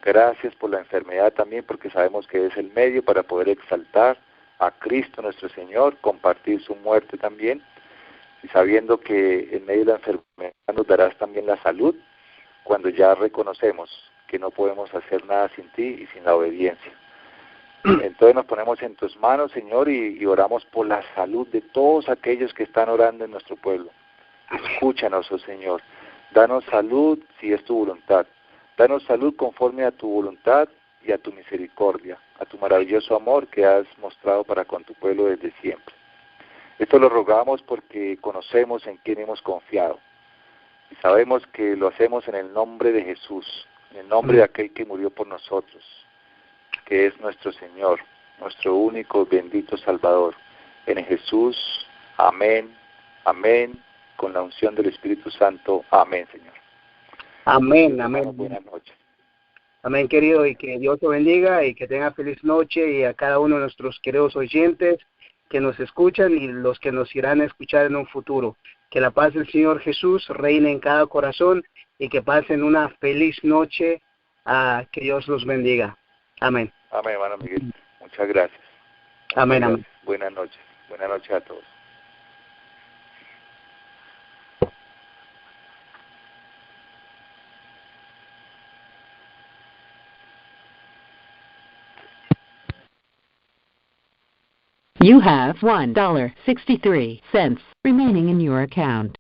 Gracias por la enfermedad también, porque sabemos que es el medio para poder exaltar a Cristo nuestro Señor, compartir su muerte también, y sabiendo que en medio de la enfermedad nos darás también la salud, cuando ya reconocemos que no podemos hacer nada sin ti y sin la obediencia. Entonces nos ponemos en tus manos, Señor, y oramos por la salud de todos aquellos que están orando en nuestro pueblo. Escúchanos, oh Señor. Danos salud si es tu voluntad. Danos salud conforme a tu voluntad y a tu misericordia, a tu maravilloso amor que has mostrado para con tu pueblo desde siempre. Esto lo rogamos porque conocemos en quién hemos confiado. Y sabemos que lo hacemos en el nombre de Jesús, en el nombre de aquel que murió por nosotros, que es nuestro Señor, nuestro único bendito Salvador. En Jesús, amén, amén, con la unción del Espíritu Santo, amén, Señor. Amén, amén. Buenas noches. Amén, querido, y que Dios te bendiga y que tenga feliz noche, y a cada uno de nuestros queridos oyentes que nos escuchan y los que nos irán a escuchar en un futuro. Que la paz del Señor Jesús reine en cada corazón y que pasen una feliz noche. Que Dios los bendiga. Amén. Amén, hermano Miguel. Muchas gracias. Amén, amén. Buenas noches. Buenas noches a todos. You have $1.63 remaining in your account.